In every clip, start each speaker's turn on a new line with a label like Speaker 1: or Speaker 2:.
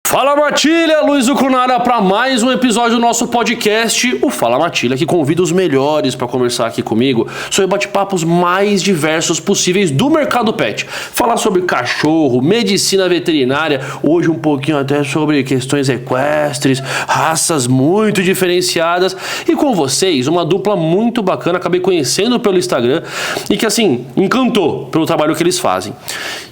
Speaker 1: Fala Matilha, Luiz Ucunara para mais um episódio do nosso podcast, o Fala Matilha, que convida os melhores para conversar aqui comigo sobre bate-papos mais diversos possíveis do mercado pet. Falar sobre cachorro, medicina veterinária, hoje um pouquinho até sobre questões equestres, raças muito diferenciadas e com vocês uma dupla muito bacana, acabei conhecendo pelo Instagram e que assim, encantou pelo trabalho que eles fazem.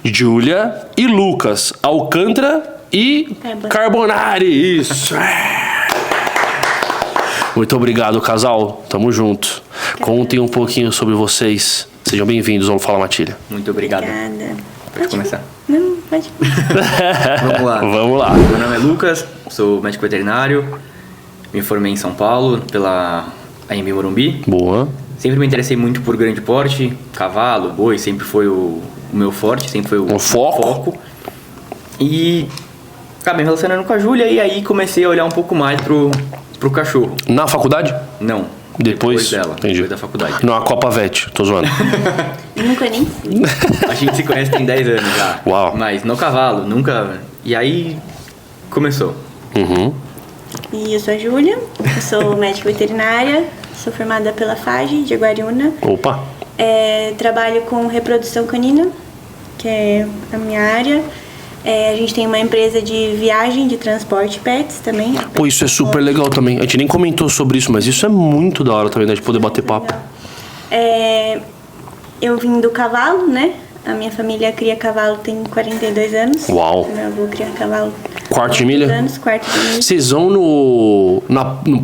Speaker 1: Júlia e Lucas Alcântara e Carbonari, isso. Muito obrigado, casal. Tamo junto. Contem um pouquinho sobre vocês. Sejam bem-vindos ao Fala Matilha.
Speaker 2: Muito obrigado.
Speaker 3: Obrigada.
Speaker 2: Pode começar.
Speaker 3: Não, pode.
Speaker 2: Vamos lá.
Speaker 1: Vamos lá.
Speaker 2: Meu nome é Lucas, sou médico veterinário. Me formei em São Paulo pela AMB Morumbi.
Speaker 1: Boa.
Speaker 2: Sempre me interessei muito por grande porte, cavalo, boi, sempre foi o meu forte, sempre foi o foco. E acabei me relacionando com a Júlia e aí comecei a olhar um pouco mais pro cachorro.
Speaker 1: Na faculdade?
Speaker 2: Não.
Speaker 1: Depois
Speaker 2: dela.
Speaker 1: Entendi.
Speaker 2: Depois da faculdade.
Speaker 1: Não, a Copa Vet, tô zoando.
Speaker 3: Nunca nem fui.
Speaker 2: A gente se conhece tem 10 anos já.
Speaker 1: Uau.
Speaker 2: Mas no cavalo, nunca... E aí começou.
Speaker 1: Uhum.
Speaker 3: E eu sou a Júlia, eu sou médica veterinária, sou formada pela FAGE de Jaguariúna.
Speaker 1: Opa.
Speaker 3: Trabalho com reprodução canina, que é a minha área. A gente tem uma empresa de viagem, de transporte pets também.
Speaker 1: Pô, isso é super legal também. A gente nem comentou sobre isso, mas isso é muito da hora também, né? De poder bater papo.
Speaker 3: Eu vim do cavalo, né? A minha família cria cavalo tem 42 anos.
Speaker 1: Uau.
Speaker 3: Meu avô cria cavalo.
Speaker 1: Quarto de milha?
Speaker 3: Quarto de milha.
Speaker 1: Vocês vão no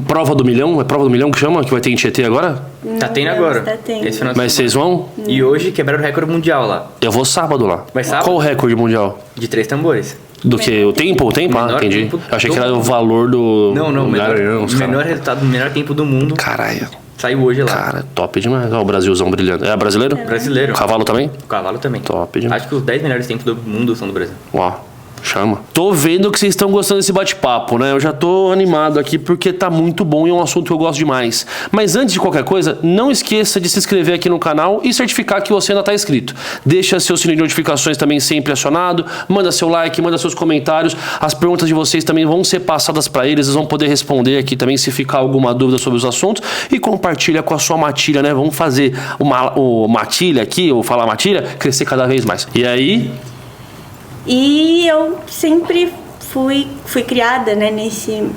Speaker 1: Prova do Milhão? É Prova do Milhão que chama? Que vai ter em Tietê agora?
Speaker 2: Tá tendo
Speaker 3: Não,
Speaker 2: agora.
Speaker 3: tá tendo.
Speaker 2: Esse final de
Speaker 1: Mas
Speaker 2: semana.
Speaker 1: vocês vão?
Speaker 2: E hoje quebraram o recorde mundial lá.
Speaker 1: Eu vou sábado lá.
Speaker 2: Vai sábado?
Speaker 1: Qual o recorde mundial?
Speaker 2: De 3 tambores.
Speaker 1: Do que? O tempo? O tempo? Ah,
Speaker 2: Menor
Speaker 1: entendi.
Speaker 2: tempo
Speaker 1: Eu achei
Speaker 2: do
Speaker 1: que era o
Speaker 2: mundo.
Speaker 1: valor do...
Speaker 2: Não,
Speaker 1: do
Speaker 2: menor
Speaker 1: cara.
Speaker 2: resultado, menor tempo do mundo.
Speaker 1: Caralho.
Speaker 2: Saiu hoje lá.
Speaker 1: Cara, top demais. Olha o Brasilzão brilhando. É brasileiro?
Speaker 2: Brasileiro.
Speaker 1: O cavalo também?
Speaker 2: O cavalo também.
Speaker 1: Top demais.
Speaker 2: Acho que os 10 melhores tempos do mundo são do Brasil.
Speaker 1: Uau. Chama. Tô vendo que vocês estão gostando desse bate-papo, né? Eu já tô animado aqui porque tá muito bom e é um assunto que eu gosto demais. Mas antes de qualquer coisa, não esqueça de se inscrever aqui no canal e certificar que você ainda tá inscrito. Deixa seu sininho de notificações também sempre acionado, manda seu like, manda seus comentários. As perguntas de vocês também vão ser passadas para eles, eles vão poder responder aqui também se ficar alguma dúvida sobre os assuntos e compartilha com a sua matilha, né? Vamos fazer o matilha aqui, ou falar matilha, crescer cada vez mais. E aí...
Speaker 3: E eu sempre fui criada, né,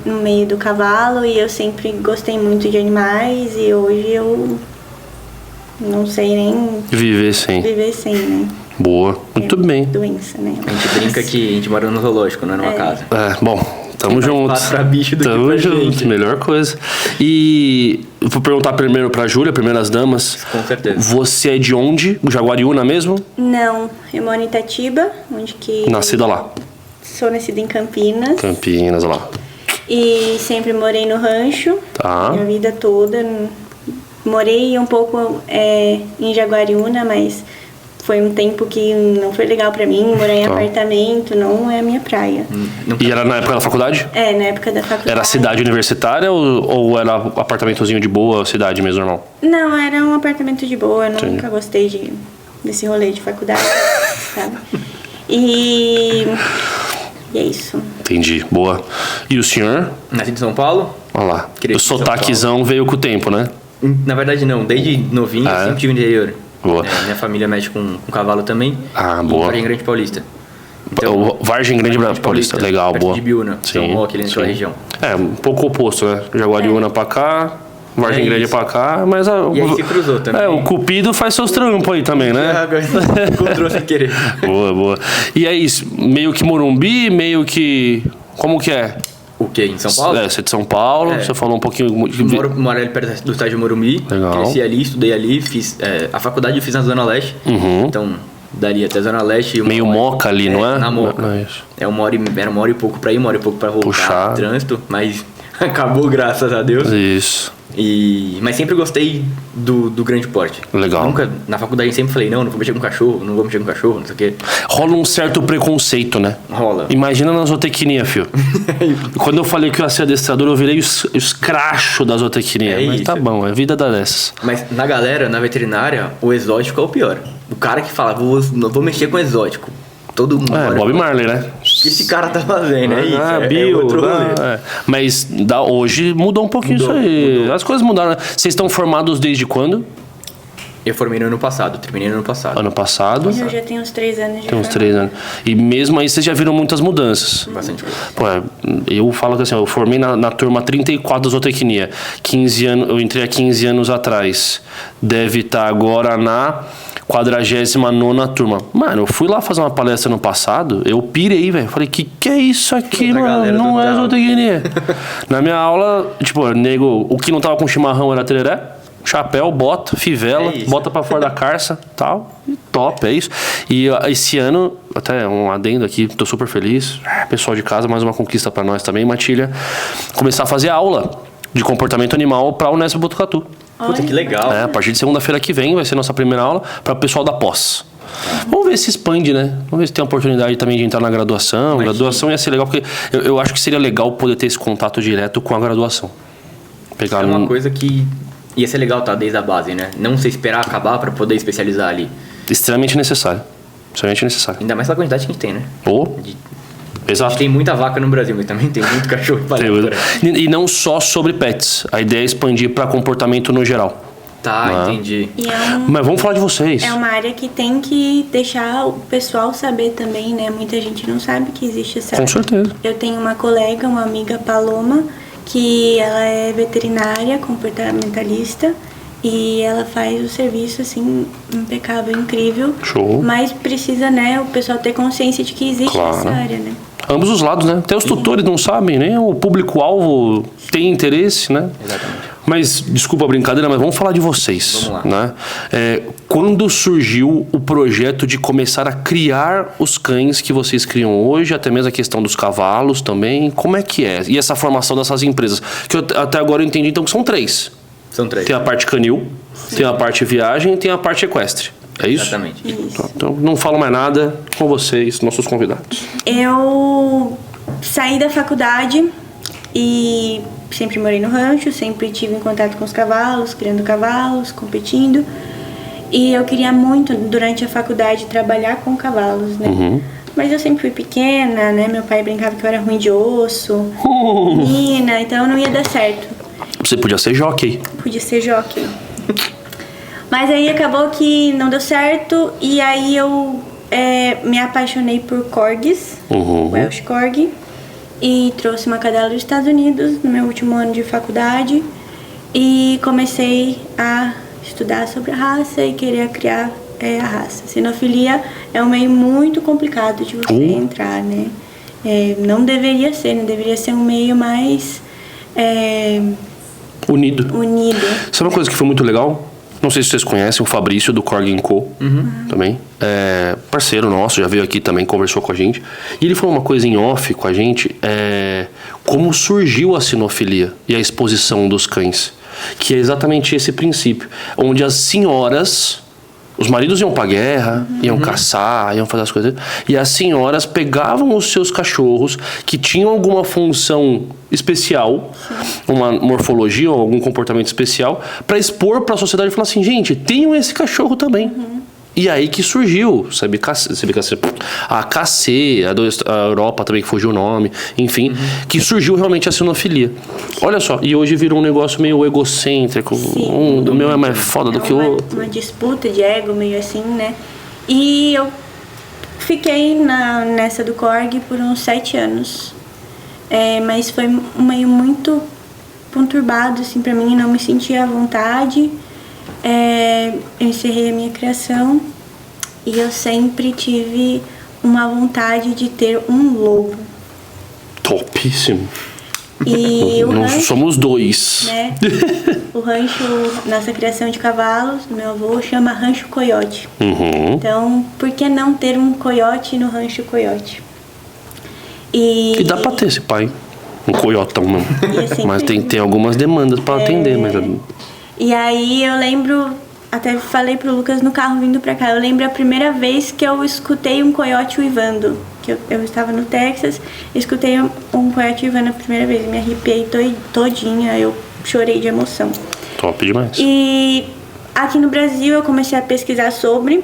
Speaker 3: no meio do cavalo e eu sempre gostei muito de animais e hoje eu não sei nem
Speaker 1: viver sem,
Speaker 3: né?
Speaker 1: Boa, muito bem.
Speaker 3: Doença, né?
Speaker 2: A gente brinca que a gente mora no zoológico, não é numa casa.
Speaker 1: Bom, tamo juntos.
Speaker 2: Pra bicho do
Speaker 1: tamo
Speaker 2: que pra
Speaker 1: juntos,
Speaker 2: gente.
Speaker 1: melhor coisa. E vou perguntar primeiro pra Júlia, primeiras damas.
Speaker 2: Com certeza.
Speaker 1: Você é de onde? Jaguariúna mesmo?
Speaker 3: Não, eu moro em Itatiba, onde que...
Speaker 1: Nascida lá.
Speaker 3: Sou nascida em Campinas.
Speaker 1: Campinas, lá.
Speaker 3: E sempre morei no rancho,
Speaker 1: Tá.
Speaker 3: minha vida toda. Morei um pouco em Jaguariúna, mas foi um tempo que não foi legal pra mim. Morar em apartamento não é a minha praia.
Speaker 1: E era na época da faculdade?
Speaker 3: Na época da faculdade.
Speaker 1: Era cidade universitária ou era apartamentozinho de boa, cidade mesmo, normal?
Speaker 3: Não, era um apartamento de boa. Eu nunca gostei desse rolê de faculdade, sabe? E é isso.
Speaker 1: Entendi, boa. E o senhor?
Speaker 2: Nasci em São Paulo.
Speaker 1: Olha lá.
Speaker 2: Cresci
Speaker 1: O
Speaker 2: em São
Speaker 1: sotaquezão veio com o tempo, né?
Speaker 2: Na verdade não, desde novinho eu sempre tive interior.
Speaker 1: Boa.
Speaker 2: Minha família mexe com cavalo também.
Speaker 1: Ah,
Speaker 2: e
Speaker 1: boa.
Speaker 2: Vargem Grande Paulista.
Speaker 1: O Vargem Grande Paulista, legal,
Speaker 2: perto
Speaker 1: boa.
Speaker 2: de Biúna,
Speaker 1: Sim,
Speaker 2: São Roque, ali naquela região.
Speaker 1: É, um pouco oposto, né? Jaguariúna pra cá, Vargem Grande
Speaker 2: isso.
Speaker 1: pra cá, mas...
Speaker 2: E aí se cruzou também.
Speaker 1: o Cupido faz seus trampos aí também, né?
Speaker 2: Encontrou sem querer.
Speaker 1: Boa, boa. E é isso, meio que Morumbi, meio que... Como que é?
Speaker 2: O quê? Em São Paulo?
Speaker 1: Você é de São Paulo, você falou um pouquinho...
Speaker 2: Moro ali perto do estádio Morumbi.
Speaker 1: Legal.
Speaker 2: Cresci ali, estudei ali, fiz a faculdade eu fiz na Zona Leste.
Speaker 1: Uhum.
Speaker 2: Então, daria até Zona Leste.
Speaker 1: Meio Moca ali, não é?
Speaker 2: Na Moca.
Speaker 1: Não é isso.
Speaker 2: Era uma hora e pouco pra ir, uma hora e pouco pra voltar.
Speaker 1: Puxar.
Speaker 2: Trânsito, mas acabou, graças a Deus.
Speaker 1: Isso.
Speaker 2: Mas sempre gostei do grande porte.
Speaker 1: Legal.
Speaker 2: Nunca, na faculdade sempre falei, não vou mexer com cachorro, não vou mexer com cachorro, não sei o quê.
Speaker 1: Rola um certo preconceito, né?
Speaker 2: Rola.
Speaker 1: Imagina na zootecnia, fio. Quando eu falei que eu ia ser adestrador, eu virei os escracho da zootecnia. Mas
Speaker 2: isso.
Speaker 1: tá bom, é vida da dessas.
Speaker 2: Mas na galera, na veterinária, o exótico é o pior. O cara que fala, vou mexer com exótico. Todo mundo.
Speaker 1: Bob Marley, né?
Speaker 2: que esse cara tá fazendo, é isso.
Speaker 1: Bio,
Speaker 2: é outro rolê.
Speaker 1: Mas hoje mudou um pouquinho isso aí. Mudou. As coisas mudaram, né? Vocês estão formados desde quando?
Speaker 2: Eu formei no ano passado, terminei no ano passado.
Speaker 1: Ano passado?
Speaker 3: Eu já tenho uns 3 anos de
Speaker 1: Tem uns 3 anos. E mesmo aí vocês já viram muitas mudanças.
Speaker 2: Bastante coisa.
Speaker 1: Pô, eu falo que assim, eu formei na turma 34 da zootecnia. 15 anos, eu entrei há 15 anos atrás. Deve estar agora na 49ª turma. Mano, eu fui lá fazer uma palestra no passado, eu pirei, velho. Falei, que é isso aqui, mano? Não é zootecnia. Na minha aula, tipo, nego, o que não tava com chimarrão era tereré. Chapéu, bota, fivela, bota pra fora da carça, tal, e top, é isso. E esse ano, até um adendo aqui, tô super feliz, pessoal de casa, mais uma conquista pra nós também, Matilha, começar a fazer aula de comportamento animal pra Unesp Botucatu.
Speaker 2: Puta, que legal.
Speaker 1: A partir de segunda-feira que vem vai ser nossa primeira aula para o pessoal da pós. Vamos ver se expande, né? Vamos ver se tem a oportunidade também de entrar na graduação. Graduação ia ser legal, porque eu acho que seria legal poder ter esse contato direto com a graduação.
Speaker 2: É uma coisa que ia ser legal, tá? Desde a base, né? Não se esperar acabar para poder especializar ali.
Speaker 1: Extremamente necessário. Extremamente necessário.
Speaker 2: Ainda mais pela quantidade que a gente tem, né?
Speaker 1: Exato.
Speaker 2: A gente tem muita vaca no Brasil, mas também tem muito cachorro espalhado.
Speaker 1: E não só sobre pets. A ideia é expandir para comportamento no geral.
Speaker 2: Tá, entendi.
Speaker 1: Mas vamos falar de vocês.
Speaker 3: É uma área que tem que deixar o pessoal saber também, né? Muita gente não sabe que existe essa área.
Speaker 1: Com certeza.
Speaker 3: Eu tenho uma colega, uma amiga, Paloma, que ela é veterinária, comportamentalista, e ela faz o serviço, assim, impecável, incrível.
Speaker 1: Show.
Speaker 3: Mas precisa, né, o pessoal ter consciência de que existe essa área, né?
Speaker 1: Ambos os lados, né? Até os tutores não sabem, nem o público-alvo tem interesse, né?
Speaker 2: Exatamente.
Speaker 1: Mas, desculpa a brincadeira, mas vamos falar de vocês.
Speaker 2: Vamos lá.
Speaker 1: Né? Quando surgiu o projeto de começar a criar os cães que vocês criam hoje, até mesmo a questão dos cavalos também, como é que é? E essa formação dessas empresas? Que até agora eu entendi, então, que são 3.
Speaker 2: São 3.
Speaker 1: Tem a parte canil, tem a parte viagem e tem a parte equestre. É isso?
Speaker 2: Exatamente.
Speaker 3: Isso.
Speaker 1: Então, não falo mais nada com vocês, nossos convidados.
Speaker 3: Eu saí da faculdade e sempre morei no rancho, sempre tive em contato com os cavalos, criando cavalos, competindo. E eu queria muito, durante a faculdade, trabalhar com cavalos, né?
Speaker 1: Uhum.
Speaker 3: Mas eu sempre fui pequena, né? Meu pai brincava que eu era ruim de osso, menina, então não ia dar certo.
Speaker 1: Você podia ser jockey.
Speaker 3: Podia ser jockey. Mas aí acabou que não deu certo e aí eu me apaixonei por corgis, Welsh Corgi, e trouxe uma cadela dos Estados Unidos no meu último ano de faculdade e comecei a estudar sobre a raça e querer criar a raça. Sinofilia é um meio muito complicado de você entrar, né? Não deveria ser, né? Deveria ser um meio mais
Speaker 1: unido.
Speaker 3: Sabe
Speaker 1: uma coisa que foi muito legal? Não sei se vocês conhecem o Fabrício do Corgi & Co. Também. Parceiro nosso, já veio aqui também, conversou com a gente. E ele falou uma coisa em off com a gente, como surgiu a sinofilia e a exposição dos cães. Que é exatamente esse princípio. Onde as senhoras... Os maridos iam pra guerra, iam caçar, iam fazer as coisas. E as senhoras pegavam os seus cachorros que tinham alguma função especial, uma morfologia ou algum comportamento especial, para expor para a sociedade e falar assim, gente, tenham esse cachorro também. E aí que surgiu, a KC, a Europa também, que fugiu o nome, enfim, que surgiu realmente a sinofilia. Olha só, e hoje virou um negócio meio egocêntrico, o meu é mais foda do que o outro.
Speaker 3: Uma disputa de ego, meio assim, né? E eu fiquei nessa do Corgi por uns 7 anos. Mas foi um meio muito conturbado, assim, pra mim, não me sentia à vontade. Eu encerrei a minha criação e eu sempre tive uma vontade de ter um lobo.
Speaker 1: Topíssimo.
Speaker 3: E o rancho,
Speaker 1: somos 2.
Speaker 3: Né? O rancho, nossa criação de cavalos, do meu avô, chama Rancho Coiote. Então, por que não ter um coiote no Rancho Coiote? E
Speaker 1: dá pra ter esse pai, um coiotão não. Mas tem algumas demandas pra atender, mas...
Speaker 3: E aí eu lembro, até falei pro Lucas no carro vindo pra cá, eu lembro a primeira vez que eu escutei um coiote uivando. Que eu estava no Texas, escutei um coiote uivando a primeira vez, me arrepiei todinha, eu chorei de emoção.
Speaker 1: Top demais.
Speaker 3: E aqui no Brasil eu comecei a pesquisar sobre,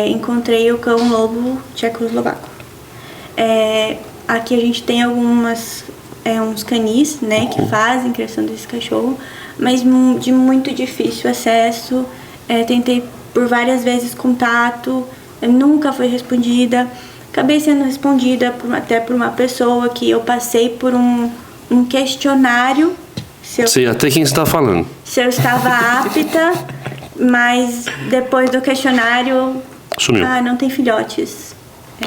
Speaker 3: encontrei o cão lobo tchecoslovaco. Aqui a gente tem uns canis, né, que fazem criação desse cachorro, mas de muito difícil acesso. Tentei por várias vezes contato, nunca foi respondida. Acabei sendo respondida até por uma pessoa que eu passei por um questionário.
Speaker 1: Sei até quem você está falando.
Speaker 3: Se eu estava apta, mas depois do questionário...
Speaker 1: Sumiu.
Speaker 3: Não tem filhotes.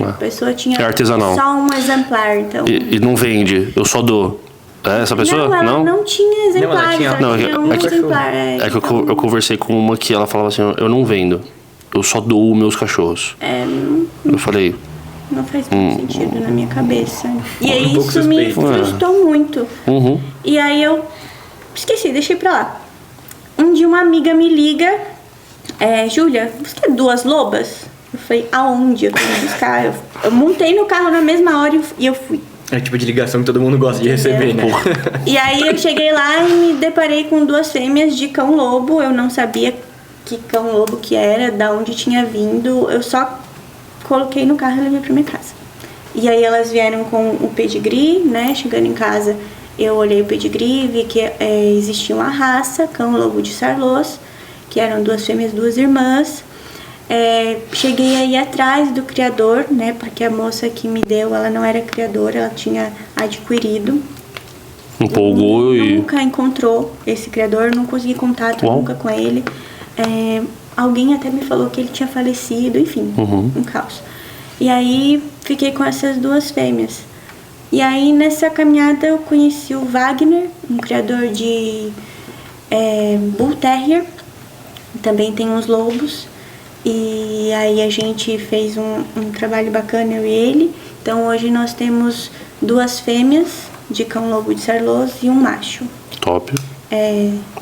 Speaker 3: A pessoa tinha
Speaker 1: artesanal.
Speaker 3: Só um exemplar, então...
Speaker 1: E não vende, eu só dou. É essa pessoa?
Speaker 3: Não, ela não tinha exemplares.
Speaker 2: Não,
Speaker 3: ela tinha um exemplar.
Speaker 1: Eu conversei com uma que ela falava assim, eu não vendo, eu só dou meus cachorros. Eu falei...
Speaker 3: Não faz muito sentido na minha cabeça. E aí
Speaker 2: pouco
Speaker 3: isso me
Speaker 2: suspeito.
Speaker 3: frustrou muito. E aí eu esqueci, deixei pra lá. Um dia uma amiga me liga, Júlia, você quer 2 lobas? Eu falei, aonde eu tenho que buscar? Eu montei no carro na mesma hora e eu fui.
Speaker 2: É o tipo de ligação que todo mundo gosta de receber, né?
Speaker 3: E aí eu cheguei lá e me deparei com 2 fêmeas de cão-lobo. Eu não sabia que cão-lobo que era, da onde tinha vindo. Eu só coloquei no carro e levei pra minha casa. E aí elas vieram com o pedigree, né? Chegando em casa, eu olhei o pedigree, vi que existia uma raça, cão-lobo de Sarlos, que eram 2 fêmeas, 2 irmãs. Cheguei aí atrás do criador, né? Porque a moça que me deu, ela não era criadora, ela tinha adquirido.
Speaker 1: Empolgou e...
Speaker 3: Nunca encontrou esse criador, não consegui contato nunca com ele. Alguém até me falou que ele tinha falecido, enfim, um caos. E aí fiquei com essas 2 fêmeas. E aí nessa caminhada eu conheci o Wagner, um criador de Bull Terrier, também tem uns lobos. E aí a gente fez um trabalho bacana, eu e ele. Então hoje nós temos 2 fêmeas de cão-lobo de Sarlos e um macho.
Speaker 1: Top.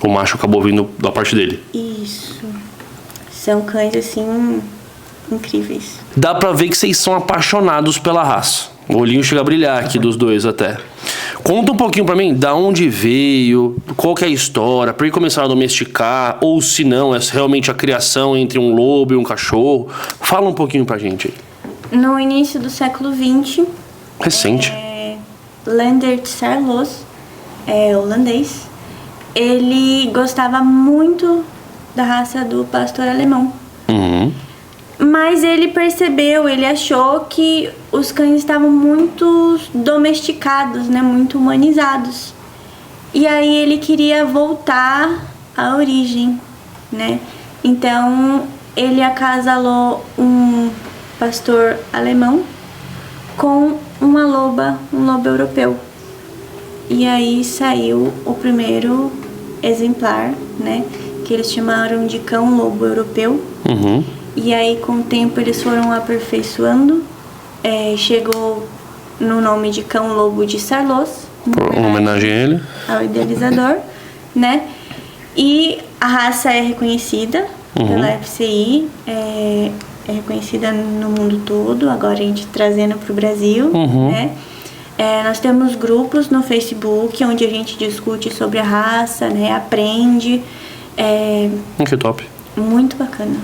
Speaker 1: O macho acabou vindo da parte dele.
Speaker 3: Isso. São cães, assim, incríveis.
Speaker 1: Dá pra ver que vocês são apaixonados pela raça. O olhinho chega a brilhar aqui dos 2 até. Conta um pouquinho pra mim, da onde veio, qual que é a história, por que começaram a domesticar, ou se não, é realmente a criação entre um lobo e um cachorro. Fala um pouquinho pra gente aí.
Speaker 3: No início do século XX...
Speaker 1: Recente.
Speaker 3: Leendert Sarlos, holandês, ele gostava muito da raça do pastor alemão. Mas ele percebeu, ele achou que os cães estavam muito domesticados, né, muito humanizados. E aí ele queria voltar à origem, né? Então ele acasalou um pastor alemão com um lobo europeu. E aí saiu o primeiro exemplar, né, que eles chamaram de cão-lobo europeu. E aí, com o tempo, eles foram aperfeiçoando. Chegou no nome de cão-lobo de Sarlos.
Speaker 1: Uma homenagem a ele.
Speaker 3: Ao idealizador, né? E a raça é reconhecida pela FCI. É reconhecida no mundo todo. Agora a gente trazendo para o Brasil, né? Nós temos grupos no Facebook onde a gente discute sobre a raça, né? Aprende.
Speaker 1: Que top.
Speaker 3: Muito bacana.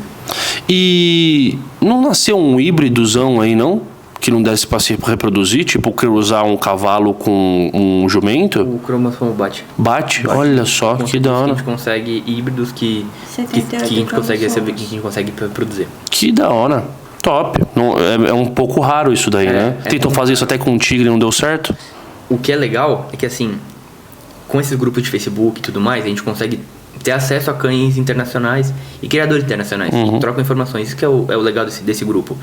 Speaker 1: E não nasceu um híbridozão aí, não? Que não desse pra se reproduzir? Tipo, cruzar um cavalo com um jumento?
Speaker 2: O cromossomo bate.
Speaker 1: Bate? Olha só, que da hora.
Speaker 2: A gente consegue híbridos que a gente consegue receber, que a gente consegue reproduzir.
Speaker 1: Que da hora. Top. Não, é um pouco raro isso daí, né? Tentou fazer isso até com um tigre e não deu certo?
Speaker 2: O que é legal é que, assim, com esses grupos de Facebook e tudo mais, a gente consegue ter acesso a cães internacionais e criadores internacionais que trocam informações. Isso que é o legal desse grupo.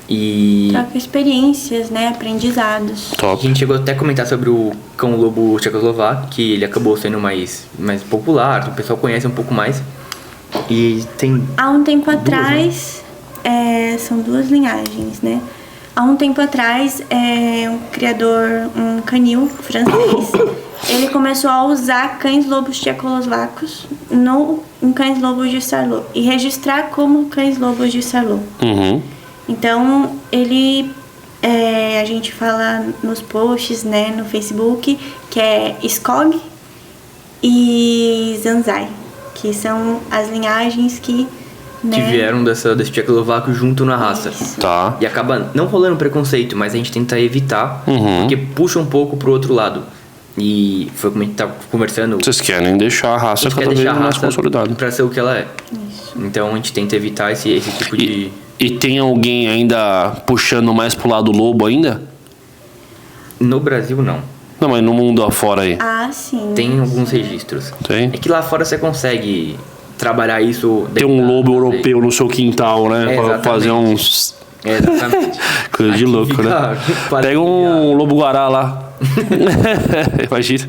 Speaker 2: E
Speaker 3: troca experiências, né? Aprendizados.
Speaker 1: Top.
Speaker 2: A gente chegou até a comentar sobre o cão-lobo tchecoslovaco, que ele acabou sendo mais popular, o pessoal conhece um pouco mais. E tem...
Speaker 3: Há um tempo atrás, são 2 linhagens, né? Há um tempo atrás, um criador, um canil francês, ele começou a usar cães-lobos tchecoslovacos em cães-lobos de Sarlos e registrar como cães-lobos de Sarlos. Então, a gente fala nos posts, né, no Facebook, que é Skog e Zanzai, que são as linhagens que
Speaker 2: que
Speaker 3: né?
Speaker 2: vieram desse tchecoslovaco junto na raça.
Speaker 1: Tá.
Speaker 2: E acaba não rolando preconceito, mas a gente tenta evitar, porque puxa um pouco pro outro lado. E foi como a gente tá conversando.
Speaker 1: Vocês querem deixar a raça
Speaker 2: A gente
Speaker 1: cada
Speaker 2: quer
Speaker 1: vez
Speaker 2: deixar a
Speaker 1: mais
Speaker 2: raça
Speaker 1: consolidada.
Speaker 2: pra ser o que ela é. Então a gente tenta evitar esse tipo de...
Speaker 1: E tem alguém ainda puxando mais pro lado lobo ainda?
Speaker 2: No Brasil, não.
Speaker 1: Não, mas no mundo afora aí.
Speaker 3: Ah, sim.
Speaker 2: Tem alguns registros.
Speaker 1: Tem?
Speaker 2: É que lá fora você consegue trabalhar isso...
Speaker 1: Tem um lobo europeu no seu quintal, né? Pra
Speaker 2: Exatamente.
Speaker 1: fazer uns...
Speaker 2: Exatamente.
Speaker 1: Coisa de
Speaker 2: Aqui
Speaker 1: louco,
Speaker 2: fica-
Speaker 1: né?
Speaker 2: parece
Speaker 1: Pega um lobo-guará lá. Imagina.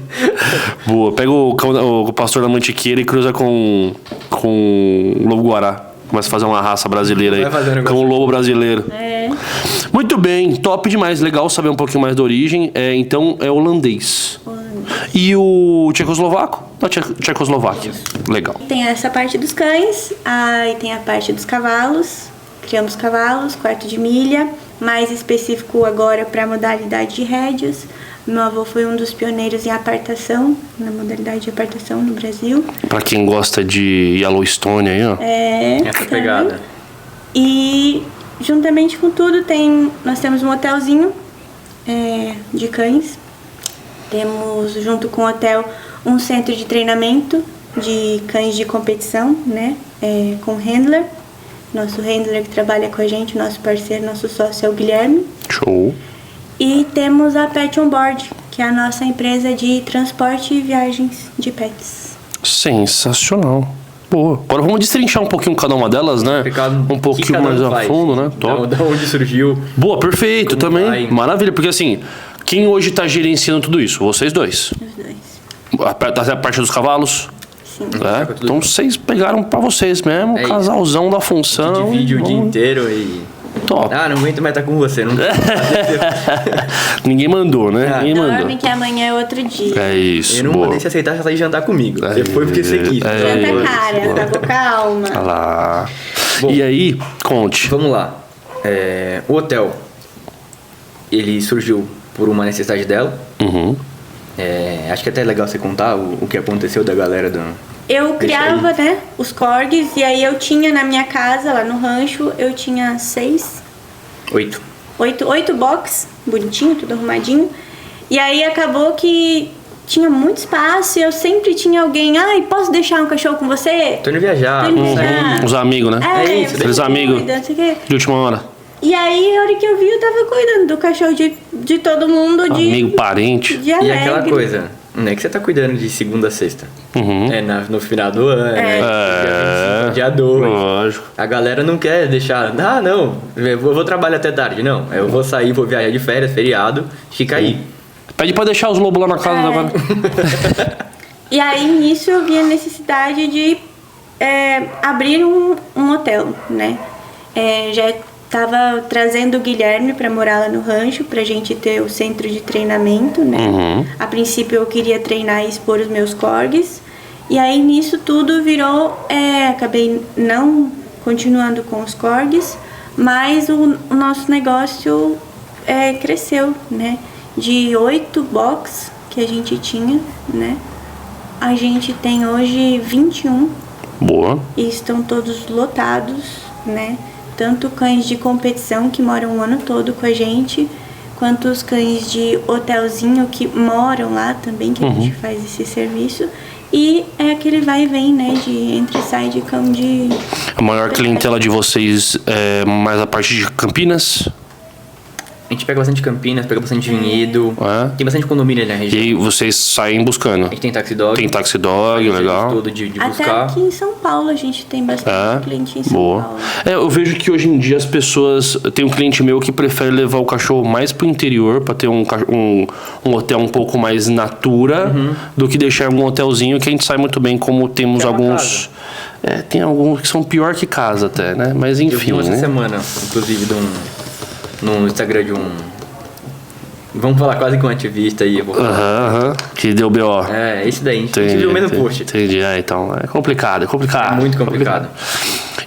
Speaker 1: Boa. Pega o pastor da Mantiqueira e cruza com o lobo-guará. Começa a fazer uma raça brasileira aí.
Speaker 2: Vai fazer um negócio.
Speaker 1: Com o lobo brasileiro.
Speaker 3: É.
Speaker 1: Muito bem. Top demais. Legal saber um pouquinho mais da origem. Então, é holandês. E o tchecoslovaco? Da Tchecoslováquia. Legal.
Speaker 3: Tem essa parte dos cães, aí tem a parte dos cavalos. Criamos cavalos, quarto de milha, mais específico agora para a modalidade de rédeas. Meu avô foi um dos pioneiros em apartação, na modalidade de apartação no Brasil.
Speaker 1: Pra quem gosta de Yellowstone aí, ó.
Speaker 2: Essa pegada.
Speaker 3: E juntamente com tudo nós temos um hotelzinho de cães. Temos junto com o hotel um centro de treinamento de cães de competição, né? Com handler. Nosso handler que trabalha com a gente, nosso parceiro, nosso sócio é o Guilherme.
Speaker 1: Show.
Speaker 3: E temos a Pet On Board, que é a nossa empresa de transporte e viagens de pets.
Speaker 1: Sensacional. Boa. Agora vamos destrinchar um pouquinho cada uma delas, né? Um pouquinho mais a fundo, né? Top.
Speaker 2: Da onde surgiu.
Speaker 1: Boa, perfeito
Speaker 2: Como
Speaker 1: também.
Speaker 2: vai?
Speaker 1: Maravilha, porque assim, quem hoje tá gerenciando tudo isso? Vocês dois.
Speaker 3: Os dois.
Speaker 1: Até a parte dos cavalos.
Speaker 3: Sim.
Speaker 1: Né? Então vocês pegaram pra vocês mesmo,
Speaker 2: É isso.
Speaker 1: casalzão da função.
Speaker 2: Divide o dia
Speaker 1: Vamos-
Speaker 2: inteiro e...
Speaker 1: Top.
Speaker 2: Ah, não aguento mais estar com você. Não...
Speaker 1: Ninguém mandou, né?
Speaker 2: Ah.
Speaker 1: Ninguém mandou.
Speaker 3: Dorme que amanhã é outro dia.
Speaker 1: É isso.
Speaker 2: Eu não
Speaker 1: boa.
Speaker 2: mandei se aceitar já sair jantar comigo. Você foi porque você quis.
Speaker 3: Janta cara, tá com calma.
Speaker 1: Olha lá.
Speaker 2: Bom.
Speaker 1: E aí, conte.
Speaker 2: Vamos lá. O hotel, ele surgiu por uma necessidade dela.
Speaker 1: Uhum.
Speaker 2: Acho que até é legal você contar o que aconteceu da galera do...
Speaker 3: Eu criava, né, os corgis, e aí eu tinha na minha casa, lá no rancho, eu tinha 8 box, bonitinho, tudo arrumadinho. E aí acabou que tinha muito espaço e eu sempre tinha alguém, ai, posso deixar um cachorro com você?
Speaker 2: Tô indo viajar.
Speaker 3: Tô indo
Speaker 2: vamos sair.
Speaker 3: viajar.
Speaker 1: Os amigos, né?
Speaker 2: É isso,
Speaker 3: você
Speaker 1: aqueles amigos.
Speaker 3: cuida, não sei o quê.
Speaker 1: De última hora.
Speaker 3: E aí, a hora que eu vi, eu tava cuidando do cachorro de todo mundo,
Speaker 1: Amigo, parente.
Speaker 3: de
Speaker 2: E
Speaker 3: alegre.
Speaker 2: aquela coisa, não é que você tá cuidando de segunda a sexta.
Speaker 1: Uhum.
Speaker 2: No final do ano, dia 2.
Speaker 1: Lógico.
Speaker 2: A galera não quer deixar, não, eu vou trabalhar até tarde. Não, eu vou sair, vou viajar de férias, feriado, fica aí.
Speaker 1: Pede pra deixar os lobos lá na casa agora.
Speaker 3: E aí, nisso, eu vi a necessidade de abrir um hotel, né? Já tava trazendo o Guilherme para morar lá no rancho, pra gente ter o centro de treinamento, né?
Speaker 1: Uhum.
Speaker 3: A princípio, eu queria treinar e expor os meus corgis. E aí, nisso tudo virou... acabei não continuando com os corgis, mas o nosso negócio cresceu, né? De 8 box que a gente tinha, né? A gente tem hoje 21
Speaker 1: Boa.
Speaker 3: e estão todos lotados, né? Tanto cães de competição que moram o ano todo com a gente, quanto os cães de hotelzinho que moram lá também, que a gente faz esse serviço. E é aquele vai e vem, né? De entre e sai de cão de...
Speaker 1: A maior clientela de vocês é mais a parte de Campinas?
Speaker 2: A gente pega bastante Campinas, pega bastante Vinhedo.
Speaker 1: É.
Speaker 2: Tem bastante condomínio ali na
Speaker 1: E
Speaker 2: região.
Speaker 1: aí vocês saem buscando.
Speaker 2: A gente tem Taxi Dog.
Speaker 1: Tem Taxi Dog, legal.
Speaker 2: Todo de
Speaker 3: Até
Speaker 2: buscar.
Speaker 3: aqui em São Paulo a gente tem bastante cliente em São
Speaker 1: Boa.
Speaker 3: Paulo.
Speaker 1: Eu vejo que hoje em dia as pessoas... Tem um cliente meu que prefere levar o cachorro mais pro interior pra ter um hotel um pouco mais natura do que deixar um hotelzinho que a gente sabe muito bem como temos
Speaker 2: Que é uma
Speaker 1: alguns... tem alguns que são pior que casa até, né? Mas
Speaker 2: Eu vi
Speaker 1: enfim,
Speaker 2: uma essa
Speaker 1: né?
Speaker 2: semana, inclusive, no Instagram de um... Vamos falar quase com um ativista aí. Eu vou falar.
Speaker 1: Aham. Que deu B.O.
Speaker 2: Esse daí. A gente viu o mesmo post.
Speaker 1: Entendi. Então, é complicado, é complicado.
Speaker 2: É muito complicado.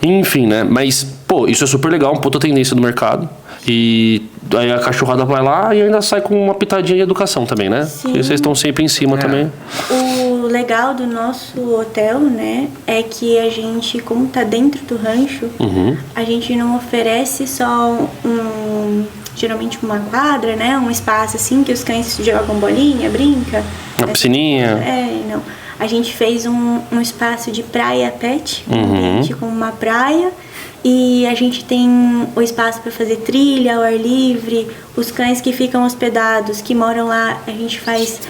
Speaker 1: Enfim, né? Mas, pô, isso é super legal, uma puta tendência do mercado. E aí a cachorrada vai lá e ainda sai com uma pitadinha de educação também, né?
Speaker 3: Sim.
Speaker 1: Porque vocês estão sempre em cima também.
Speaker 3: O legal do nosso hotel, né, é que a gente, como tá dentro do rancho, a gente não oferece só geralmente uma quadra, né, um espaço assim que os cães jogam bolinha, brinca.
Speaker 1: Uma piscininha.
Speaker 3: Não. A gente fez um espaço de praia pet, um ambiente com uma praia. E a gente tem o espaço para fazer trilha ao ar livre. Os cães que ficam hospedados, que moram lá, a gente faz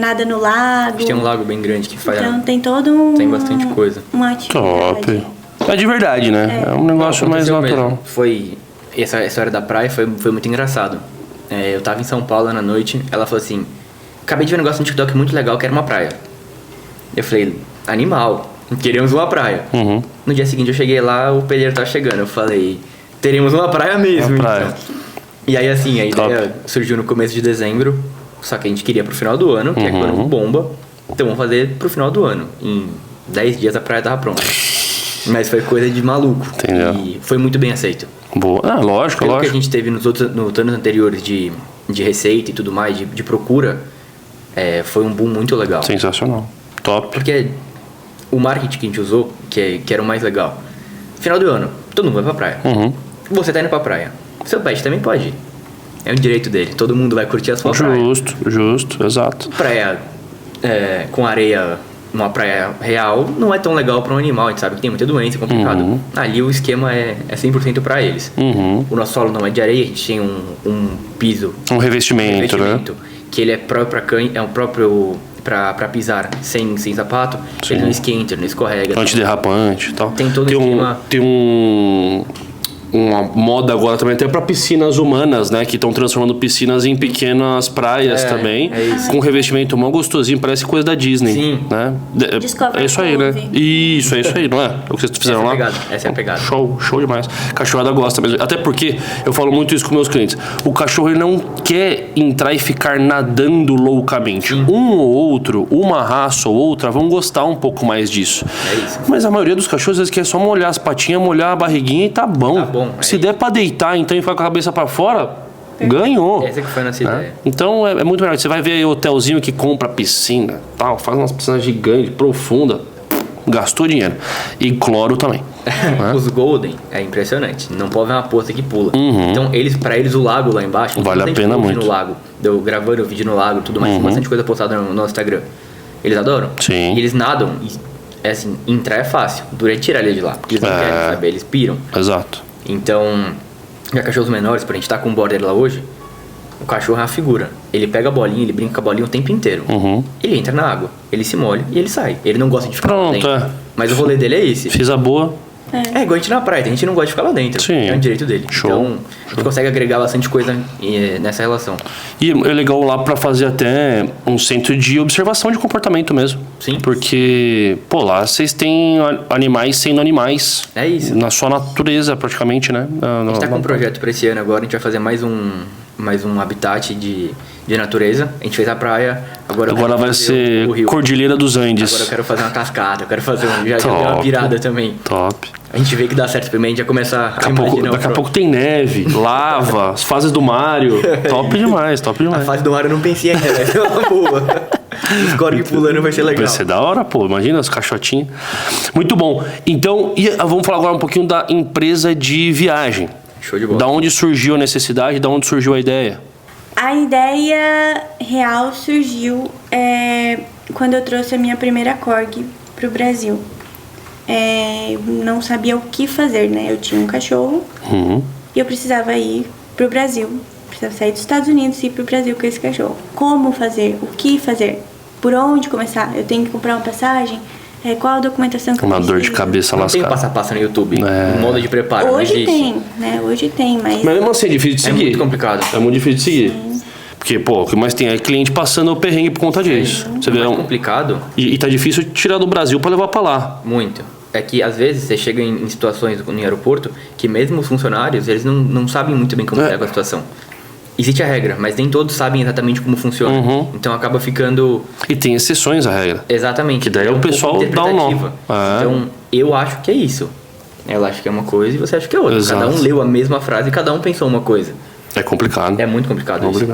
Speaker 3: nada no lago.
Speaker 2: A gente tem um lago bem grande que faz.
Speaker 3: Então tem todo
Speaker 2: tem bastante coisa.
Speaker 3: Uma atividade.
Speaker 1: Top. É de verdade, né? É um negócio mais natural.
Speaker 2: Foi essa história da praia foi muito engraçado. Eu tava em São Paulo na noite, ela falou assim: acabei de ver um negócio no TikTok muito legal, que era uma praia. Eu falei: animal, queremos uma praia. No dia seguinte eu cheguei lá, o pedreiro tava chegando. Eu falei: teremos uma praia mesmo.
Speaker 1: Uma praia.
Speaker 2: Então. E aí assim, a ideia surgiu no começo de dezembro. Só que a gente queria pro final do ano, que é quando bomba. Então vamos fazer pro final do ano. Em 10 dias a praia tava pronta. Mas foi coisa de maluco.
Speaker 1: Entendeu?
Speaker 2: E foi muito bem aceito.
Speaker 1: Boa. Lógico,
Speaker 2: Pelo
Speaker 1: lógico.
Speaker 2: que a gente teve nos anos anteriores de receita e tudo mais, de procura, foi um boom muito legal.
Speaker 1: Sensacional. Top.
Speaker 2: Porque o marketing que a gente usou, que era o mais legal. Final do ano, todo mundo vai pra praia. Você tá indo pra praia. Seu pet também pode ir. É um direito dele. Todo mundo vai curtir a sua praia.
Speaker 1: Justo, exato.
Speaker 2: Praia com areia, uma praia real, não é tão legal para um animal. A gente sabe que tem muita doença, é complicado. Ali o esquema é 100% para eles. O nosso solo não é de areia, a gente tem um piso.
Speaker 1: Um revestimento, né?
Speaker 2: Que ele é próprio para cães, é um próprio para pisar sem sapato. Ele não esquenta, não escorrega.
Speaker 1: Antiderrapante e tal.
Speaker 2: Tem todo esquema.
Speaker 1: Tem uma moda agora também até para piscinas humanas, né? Que estão transformando piscinas em pequenas praias também. Com revestimento mó gostosinho, parece coisa da Disney.
Speaker 2: Sim.
Speaker 1: Né?
Speaker 3: Discover
Speaker 1: é isso aí, né? Isso aí, não é? É o que vocês fizeram lá?
Speaker 2: Essa é a pegada.
Speaker 1: Show demais. Cachorrada gosta mesmo. Até porque, eu falo muito isso com meus clientes, o cachorro ele não quer entrar e ficar nadando loucamente. Um ou outro, uma raça ou outra, vão gostar um pouco mais disso.
Speaker 2: É isso.
Speaker 1: Mas a maioria dos cachorros, eles querem só molhar as patinhas, molhar a barriguinha e tá bom.
Speaker 2: Tá bom.
Speaker 1: Se der pra deitar, então, e ficar com a cabeça pra fora, ganhou.
Speaker 2: Essa que foi a nossa ideia.
Speaker 1: Então, é muito melhor. Você vai ver aí hotelzinho que compra piscina, tal, faz umas piscinas gigantes, profunda, gastou dinheiro. E cloro também.
Speaker 2: Os Golden é impressionante. Não pode ver uma poça que pula. Então, pra eles, o lago lá embaixo...
Speaker 1: Vale a pena muito.
Speaker 2: No lago, eu gravando o vídeo no lago, tudo mais. Tem bastante coisa postada no nosso Instagram. Eles adoram.
Speaker 1: Sim.
Speaker 2: E eles nadam. E, assim, entrar é fácil. Dura é tirar ele de lá. Porque eles não querem saber, eles piram.
Speaker 1: Exato.
Speaker 2: Então, já cachorros menores, pra gente tá com um border lá hoje, o cachorro é uma figura. Ele pega a bolinha, ele brinca com a bolinha o tempo inteiro. Ele entra na água, ele se molha e ele sai. Ele não gosta de ficar lá dentro. Mas o rolê dele é esse.
Speaker 1: Fiz a boa.
Speaker 2: Igual a gente na praia, a gente não gosta de ficar lá dentro.
Speaker 1: Sim.
Speaker 2: É um direito dele.
Speaker 1: Show.
Speaker 2: Então, a gente consegue agregar bastante coisa nessa relação.
Speaker 1: E é legal lá pra fazer até um centro de observação de comportamento mesmo.
Speaker 2: Sim.
Speaker 1: Porque, lá vocês têm animais sendo animais.
Speaker 2: É isso.
Speaker 1: Na sua natureza, praticamente, né?
Speaker 2: A gente tá com um projeto pra esse ano agora, a gente vai fazer mais um habitat de natureza. A gente fez a praia, agora
Speaker 1: vai ser
Speaker 2: o rio.
Speaker 1: Cordilheira dos Andes.
Speaker 2: Agora eu quero fazer uma cascata, eu quero fazer já deu uma virada também.
Speaker 1: Top.
Speaker 2: A gente vê que dá certo primeiro, a gente já começa a imaginar.
Speaker 1: Daqui a pouco tem neve, lava, as fases do Mario. Top demais.
Speaker 2: A fase do Mario eu não pensei ainda, vai ser uma boa. Os corgos pulando vai ser legal.
Speaker 1: Vai ser da hora, imagina os caixotinhos. Muito bom. Então, vamos falar agora um pouquinho da empresa de viagem.
Speaker 2: Show de bola.
Speaker 1: Da onde surgiu a necessidade, da onde surgiu a ideia?
Speaker 3: A ideia real surgiu quando eu trouxe a minha primeira Corgi pro Brasil. Não sabia o que fazer, né? Eu tinha um cachorro e eu precisava ir pro Brasil. Precisava sair dos Estados Unidos e ir pro Brasil com esse cachorro. Como fazer? O que fazer? Por onde começar? Eu tenho que comprar uma passagem? Qual a documentação que eu preciso?
Speaker 1: Uma dor de cabeça
Speaker 2: lascada.
Speaker 1: lascada.
Speaker 2: Tem passo a passo no YouTube, modo de preparo.
Speaker 3: Hoje tem, né? Hoje tem, mas...
Speaker 1: Mas mesmo assim é difícil de seguir.
Speaker 2: É muito complicado.
Speaker 1: É muito difícil de seguir. Sim. Porque, o que mais tem é cliente passando o perrengue por conta disso. Você vê,
Speaker 2: complicado.
Speaker 1: E tá difícil tirar do Brasil pra levar pra lá.
Speaker 2: Muito. É que às vezes você chega em situações no aeroporto que mesmo os funcionários, eles não sabem muito bem como é com a situação. Existe a regra, mas nem todos sabem exatamente como funciona. Então acaba ficando...
Speaker 1: E tem exceções à regra.
Speaker 2: Exatamente.
Speaker 1: Que daí o pessoal dá um nó.
Speaker 2: Então eu acho que é isso. Ela acha que é uma coisa e você acha que é outra.
Speaker 1: Exato.
Speaker 2: Cada um leu a mesma frase e cada um pensou uma coisa.
Speaker 1: É complicado.
Speaker 2: É muito complicado isso.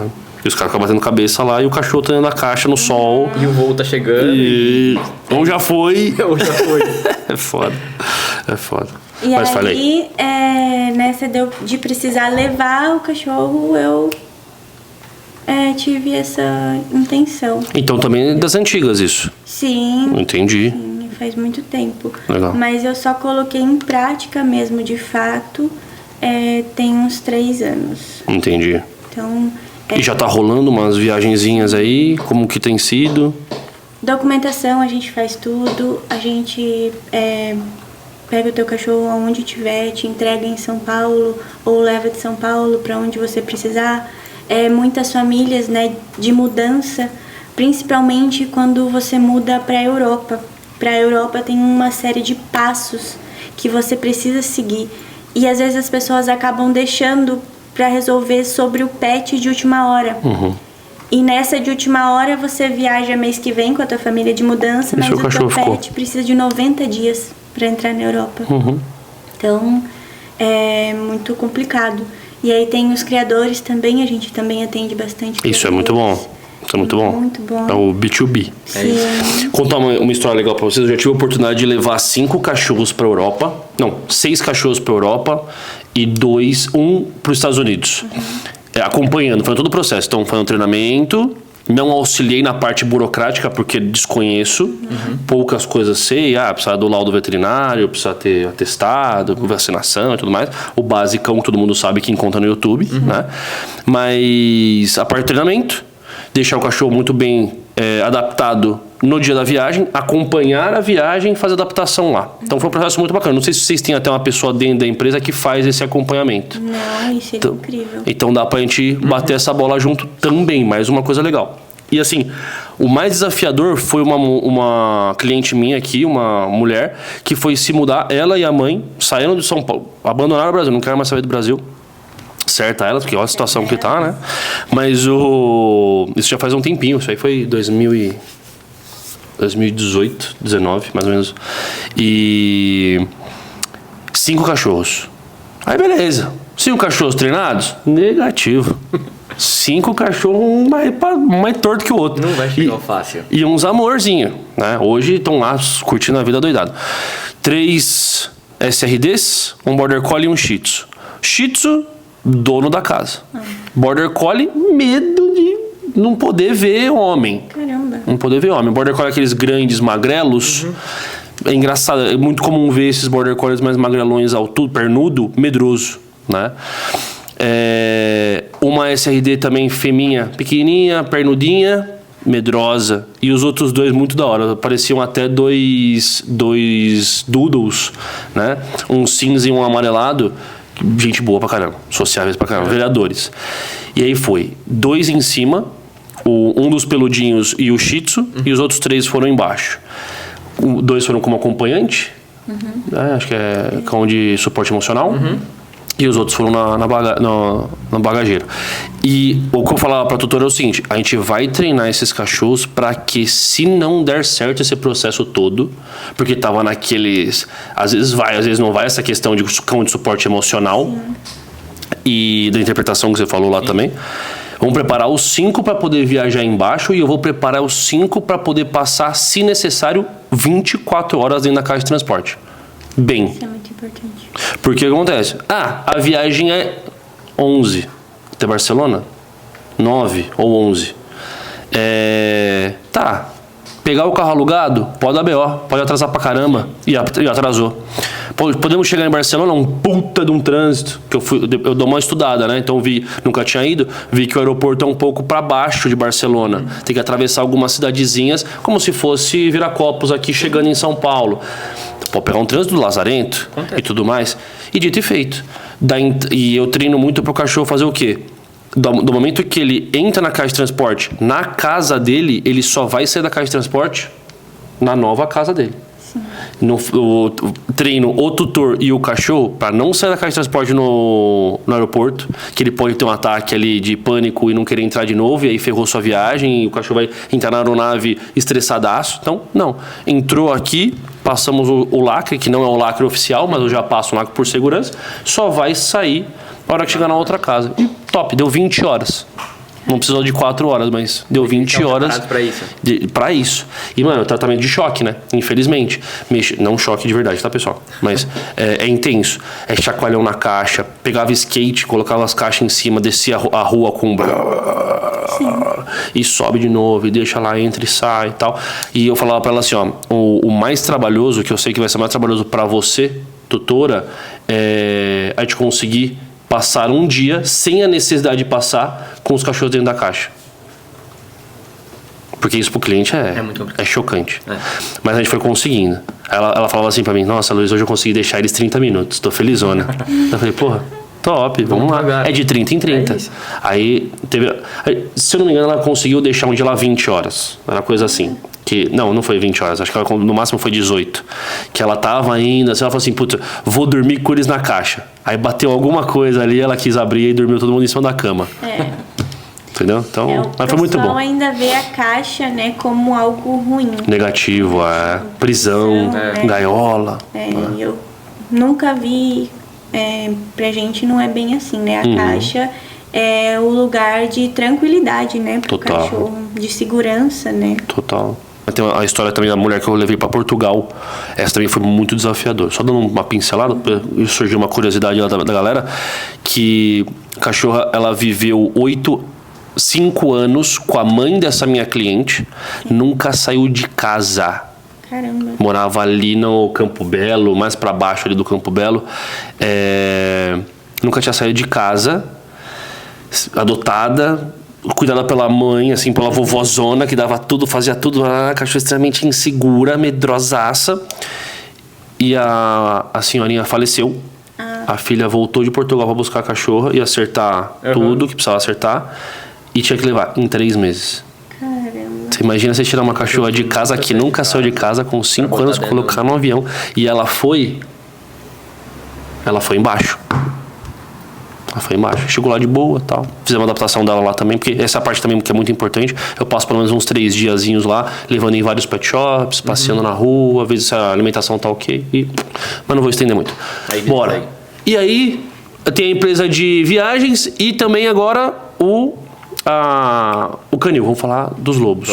Speaker 1: E os caras ficam batendo cabeça lá e o cachorro tá dentro da caixa no sol.
Speaker 2: E o voo tá chegando.
Speaker 1: Ou já foi.
Speaker 2: Ou já foi.
Speaker 1: É foda. É foda.
Speaker 3: E
Speaker 1: Mas
Speaker 3: aí,
Speaker 1: falei.
Speaker 3: nessa de precisar levar o cachorro, eu tive essa intenção.
Speaker 1: Então também é das antigas isso.
Speaker 3: Sim.
Speaker 1: Entendi.
Speaker 3: Sim, faz muito tempo.
Speaker 1: Legal.
Speaker 3: Mas eu só coloquei em prática mesmo, de fato, tem uns 3 anos.
Speaker 1: Entendi.
Speaker 3: Então...
Speaker 1: E já tá rolando umas viagenzinhas aí? Como que tem sido?
Speaker 3: Documentação, a gente faz tudo. A gente pega o teu cachorro aonde tiver, te entrega em São Paulo ou leva de São Paulo para onde você precisar. Muitas famílias, né, de mudança, principalmente quando você muda para a Europa. Para a Europa tem uma série de passos que você precisa seguir. E às vezes as pessoas acabam deixando para resolver sobre o pet de última hora.
Speaker 1: Uhum.
Speaker 3: E nessa de última hora você viaja mês que vem com a tua família de mudança, mas o teu pet precisa de 90 dias para entrar na Europa.
Speaker 1: Uhum.
Speaker 3: Então é muito complicado. E aí tem os criadores também, a gente também atende bastante.
Speaker 1: Isso é muito bom. Isso é muito bom.
Speaker 3: Muito bom.
Speaker 1: É o B2B.
Speaker 3: Sim.
Speaker 1: Contar uma história legal pra vocês. Eu já tive a oportunidade de levar 5 cachorros pra Europa. Não, 6 cachorros pra Europa e 1 pros Estados Unidos. Acompanhando, foi todo o processo. Então foi um treinamento. Não auxiliei na parte burocrática porque desconheço. Poucas coisas sei. Precisa do laudo veterinário, precisa ter atestado, vacinação e tudo mais. O basicão que todo mundo sabe que encontra no YouTube, né? Mas a parte de treinamento, deixar o cachorro muito bem adaptado no dia da viagem, acompanhar a viagem e fazer adaptação lá. Então foi um processo muito bacana. Não sei se vocês têm até uma pessoa dentro da empresa que faz esse acompanhamento.
Speaker 3: Não, isso é incrível.
Speaker 1: Então dá pra gente bater essa bola junto também, mais uma coisa legal. E assim, o mais desafiador foi uma cliente minha aqui, uma mulher, que foi se mudar, ela e a mãe, saíram de São Paulo, abandonaram o Brasil, não quero mais saber do Brasil. Certa ela, porque olha a situação que tá, né? Mas isso já faz um tempinho, isso aí foi 2018, 19, mais ou menos. E 5 cachorros. Aí beleza. 5 cachorros treinados? Negativo. 5 cachorros, um mais torto que o outro.
Speaker 2: Não vai ficar fácil.
Speaker 1: E uns amorzinhos, né? Hoje estão lá curtindo a vida doidado. 3 SRDs, um Border Collie e um Shih Tzu. Shih Tzu, dono da casa. Border Collie, medo de não poder ver homem.
Speaker 3: Caramba.
Speaker 1: Não poder ver homem. Border Collie, aqueles grandes magrelos. É engraçado, é muito comum ver esses Border Collies mais magrelões, altudo, pernudo, medroso, né? Uma SRD também feminha, pequenininha, pernudinha, medrosa. E os outros 2 muito da hora. Pareciam até dois doodles, né? Um cinza e um amarelado. Gente boa pra caramba, sociáveis pra caramba, vereadores. E aí foi 2 em cima, um dos peludinhos e o Shih Tzu, e os outros 3 foram embaixo. 2 foram como acompanhante, né? Acho que é cão de suporte emocional, e os outros foram na bagageira. E o que eu falava pra tutora é o seguinte: a gente vai treinar esses cachorros pra que, se não der certo esse processo todo, porque tava naqueles, às vezes vai, às vezes não vai, essa questão de cão de suporte emocional e da interpretação que você falou lá também. Vamos preparar os 5 para poder viajar embaixo, e eu vou preparar os 5 para poder passar, se necessário, 24 horas dentro da caixa de transporte. Bem.
Speaker 3: Isso é muito importante.
Speaker 1: Porque o que acontece? A viagem é 11 até Barcelona? 9 ou 11. Tá. Pegar o carro alugado, pode dar BO, pode atrasar pra caramba. E atrasou. Podemos chegar em Barcelona, um puta de um trânsito, que eu dou uma estudada, né? Então nunca tinha ido, vi que o aeroporto é um pouco para baixo de Barcelona. Tem que atravessar algumas cidadezinhas, como se fosse Viracopos aqui chegando em São Paulo. Pode pegar um trânsito do Lazarento e tudo mais. E dito e feito. E eu treino muito pro cachorro fazer o quê? Do momento que ele entra na caixa de transporte, na casa dele, ele só vai sair da caixa de transporte na nova casa dele. Eu treino o tutor e o cachorro para não sair da caixa de transporte no aeroporto, que ele pode ter um ataque ali de pânico e não querer entrar de novo, e aí ferrou sua viagem, e o cachorro vai entrar na aeronave estressadaço. Então, não. Entrou aqui, passamos o lacre, que não é o lacre oficial, mas eu já passo o lacre por segurança, só vai sair na hora que chegar na outra casa. E top, deu 20 horas. Não precisou de 4 horas, mas deu 20 horas. Pra isso. E, mano, tratamento de choque, né? Infelizmente. Não choque de verdade, tá, pessoal? Mas é intenso. É chacoalhão na caixa. Pegava skate, colocava as caixas em cima, descia a rua com... E sobe de novo, e deixa lá, entra e sai e tal. E eu falava pra ela assim, ó, o mais trabalhoso, que eu sei que vai ser mais trabalhoso pra você, tutora, é a gente conseguir passar um dia sem a necessidade de passar com os cachorros dentro da caixa. Porque isso pro cliente é chocante. Mas a gente foi conseguindo. Ela falava assim pra mim, nossa, Luiz, hoje eu consegui deixar eles 30 minutos, tô felizona. Eu falei, porra, top, vamos lá. Pagar. É de 30 em 30. Aí teve... Se eu não me engano, ela conseguiu deixar um dia lá 20 horas. Era coisa assim. Não foi 20 horas, acho que ela, no máximo foi 18. Que ela tava ainda, assim, ela falou assim, puta, vou dormir com eles na caixa. Aí bateu alguma coisa ali, ela quis abrir e dormiu todo mundo em cima da cama. Entendeu? Então, mas foi muito bom. O pessoal
Speaker 3: ainda vê a caixa, né, como algo ruim.
Speaker 1: Negativo, prisão, gaiola.
Speaker 3: Eu nunca vi, pra gente não é bem assim, né? A caixa é o lugar de tranquilidade, né, pro cachorro, de segurança, né?
Speaker 1: Total. Tem a história também da mulher que eu levei para Portugal. Essa também foi muito desafiadora. Só dando uma pincelada, surgiu uma curiosidade lá da galera, que a cachorra, ela viveu 5 anos com a mãe dessa minha cliente, nunca saiu de casa.
Speaker 3: Caramba.
Speaker 1: Morava ali no Campo Belo, mais para baixo ali do Campo Belo. Nunca tinha saído de casa, adotada, cuidada pela mãe, assim, pela vovózona, que dava tudo, fazia tudo, uma cachorra extremamente insegura, medrosaça. E a senhorinha faleceu. A filha voltou de Portugal para buscar a cachorra e acertar tudo que precisava acertar. E tinha que levar em 3 meses.
Speaker 3: Caramba.
Speaker 1: Você imagina você tirar uma cachorra de casa que nunca saiu de casa, com 5 anos, colocar no avião. E ela foi embaixo. Ela foi embaixo. Chegou lá de boa e tal. Fizemos uma adaptação dela lá também, porque essa parte também que é muito importante. Eu passo pelo menos uns 3 diazinhos lá, levando em vários pet shops, passeando na rua, ver se a alimentação tá ok. Mas não vou estender muito. Bora. E aí, tem a empresa de viagens e também agora o canil. Vamos falar dos lobos.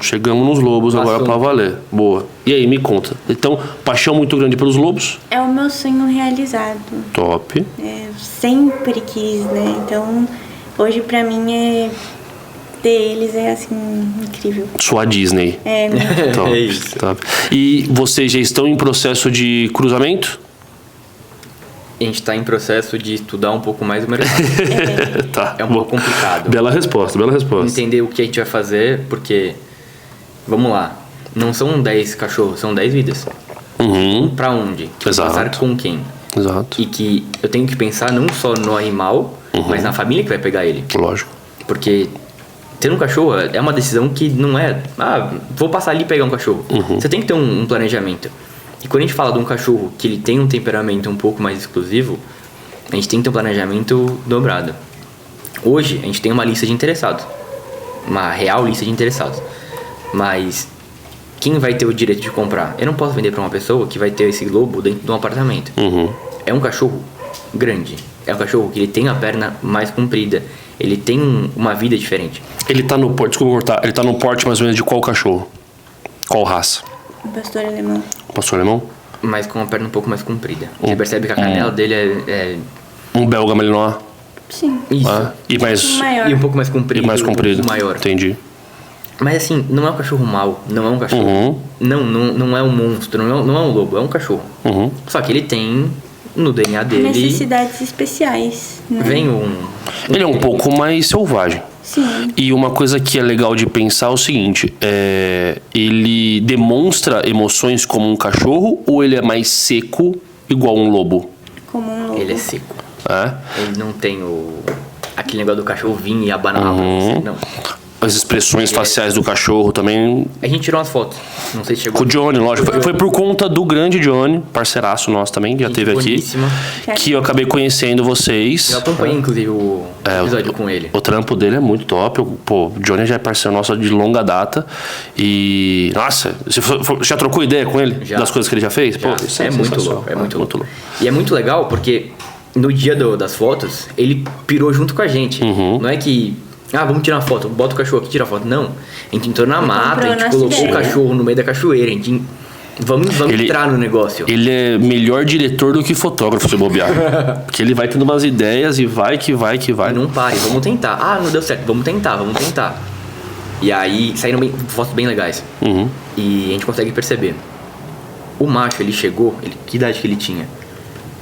Speaker 1: Chegamos nos lobos agora pra valer. Boa. E aí, me conta. Então, paixão muito grande pelos lobos?
Speaker 3: É o meu sonho realizado.
Speaker 1: Top.
Speaker 3: Sempre quis, né? Então, hoje pra mim ter eles é assim, incrível.
Speaker 1: Sua Disney. Top,
Speaker 2: é isso.
Speaker 1: Top. E vocês já estão em processo de cruzamento?
Speaker 2: A gente está em processo de estudar um pouco mais o mercado.
Speaker 1: Tá,
Speaker 2: um pouco complicado.
Speaker 1: Bela resposta.
Speaker 2: Entender o que a gente vai fazer, porque, vamos lá, não são 10 cachorros, são 10 vidas. Pra onde?
Speaker 1: Exato.
Speaker 2: Passar com quem?
Speaker 1: Exato.
Speaker 2: E que eu tenho que pensar não só no animal, mas na família que vai pegar ele.
Speaker 1: Lógico.
Speaker 2: Porque ter um cachorro é uma decisão que não é, vou passar ali e pegar um cachorro. Você tem que ter um planejamento. E quando a gente fala de um cachorro que ele tem um temperamento um pouco mais exclusivo, a gente tem que ter um planejamento dobrado. Hoje, a gente tem uma lista de interessados. Uma real lista de interessados. Mas quem vai ter o direito de comprar? Eu não posso vender para uma pessoa que vai ter esse lobo dentro de um apartamento. É um cachorro grande. É um cachorro que ele tem a perna mais comprida. Ele tem uma vida diferente.
Speaker 1: Ele tá no porte, desculpa cortar, ele tá no porte mais ou menos de qual cachorro? Qual raça?
Speaker 3: Um pastor alemão.
Speaker 1: Pastor alemão?
Speaker 2: Mas com a perna um pouco mais comprida. Você percebe que a canela dele é...
Speaker 1: Um belga malinois?
Speaker 3: Sim.
Speaker 2: Isso.
Speaker 1: E mais...
Speaker 3: Maior.
Speaker 2: E um pouco mais comprido.
Speaker 1: E mais comprido.
Speaker 2: Um pouco maior.
Speaker 1: Entendi.
Speaker 2: Mas assim, não é um cachorro mau. Não é um cachorro... Não é um monstro. Não é um lobo. É um cachorro. Só que ele tem... No DNA dele...
Speaker 3: necessidades especiais, né?
Speaker 2: Vem
Speaker 1: Ele é um pouco mais selvagem.
Speaker 3: Sim.
Speaker 1: E uma coisa que é legal de pensar é o seguinte, ele demonstra emoções como um cachorro ou ele é mais seco igual um lobo?
Speaker 3: Como um lobo.
Speaker 2: Ele é seco. Ele não tem aquele negócio do cachorro vir e abanar pra você, não.
Speaker 1: As expressões faciais do cachorro também.
Speaker 2: A gente tirou umas fotos. Não sei se chegou.
Speaker 1: Com o Johnny, lógico. Foi por conta do grande Johnny, parceiraço nosso também, já esteve aqui. Que eu acabei conhecendo vocês.
Speaker 2: Eu acompanhei, inclusive, o episódio com ele.
Speaker 1: O trampo dele é muito top. O Johnny já é parceiro nosso de longa data. E. Nossa, você já trocou ideia com ele?
Speaker 2: Já.
Speaker 1: Das coisas que ele já fez?
Speaker 2: Já.
Speaker 1: Pô, isso
Speaker 2: é muito louco. É muito louco. E é muito legal porque no dia das fotos, ele pirou junto com a gente. Não é que vamos tirar uma foto, bota o cachorro aqui, tira a foto. Não, a gente entrou na mata, a gente colocou o cachorro no meio da cachoeira, a gente... Vamos entrar no negócio.
Speaker 1: Ele é melhor diretor do que fotógrafo, se bobear. Porque ele vai tendo umas ideias e vai que vai.
Speaker 2: E não pare, vamos tentar. Não deu certo, vamos tentar. E aí saíram fotos bem legais. E a gente consegue perceber. O macho, ele chegou, que idade que ele tinha?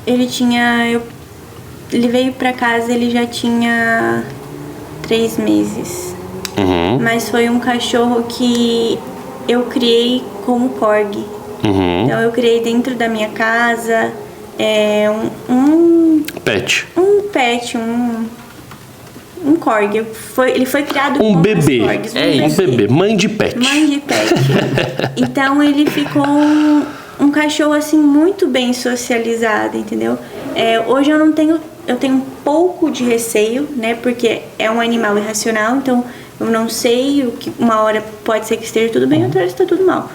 Speaker 3: Ele veio pra casa, ele já tinha 3 meses. Mas foi um cachorro que eu criei como corgi. Então eu criei dentro da minha casa
Speaker 1: pet.
Speaker 3: Um corgi. Ele foi criado
Speaker 1: um
Speaker 3: como
Speaker 1: bebê.
Speaker 3: Corgis,
Speaker 1: Um bebê. Mãe de pet.
Speaker 3: Então ele ficou um cachorro assim muito bem socializado, entendeu? Hoje eu tenho um pouco de receio, né? Porque é um animal irracional, então eu não sei o que uma hora pode ser que esteja tudo bem, outra hora está tudo mal.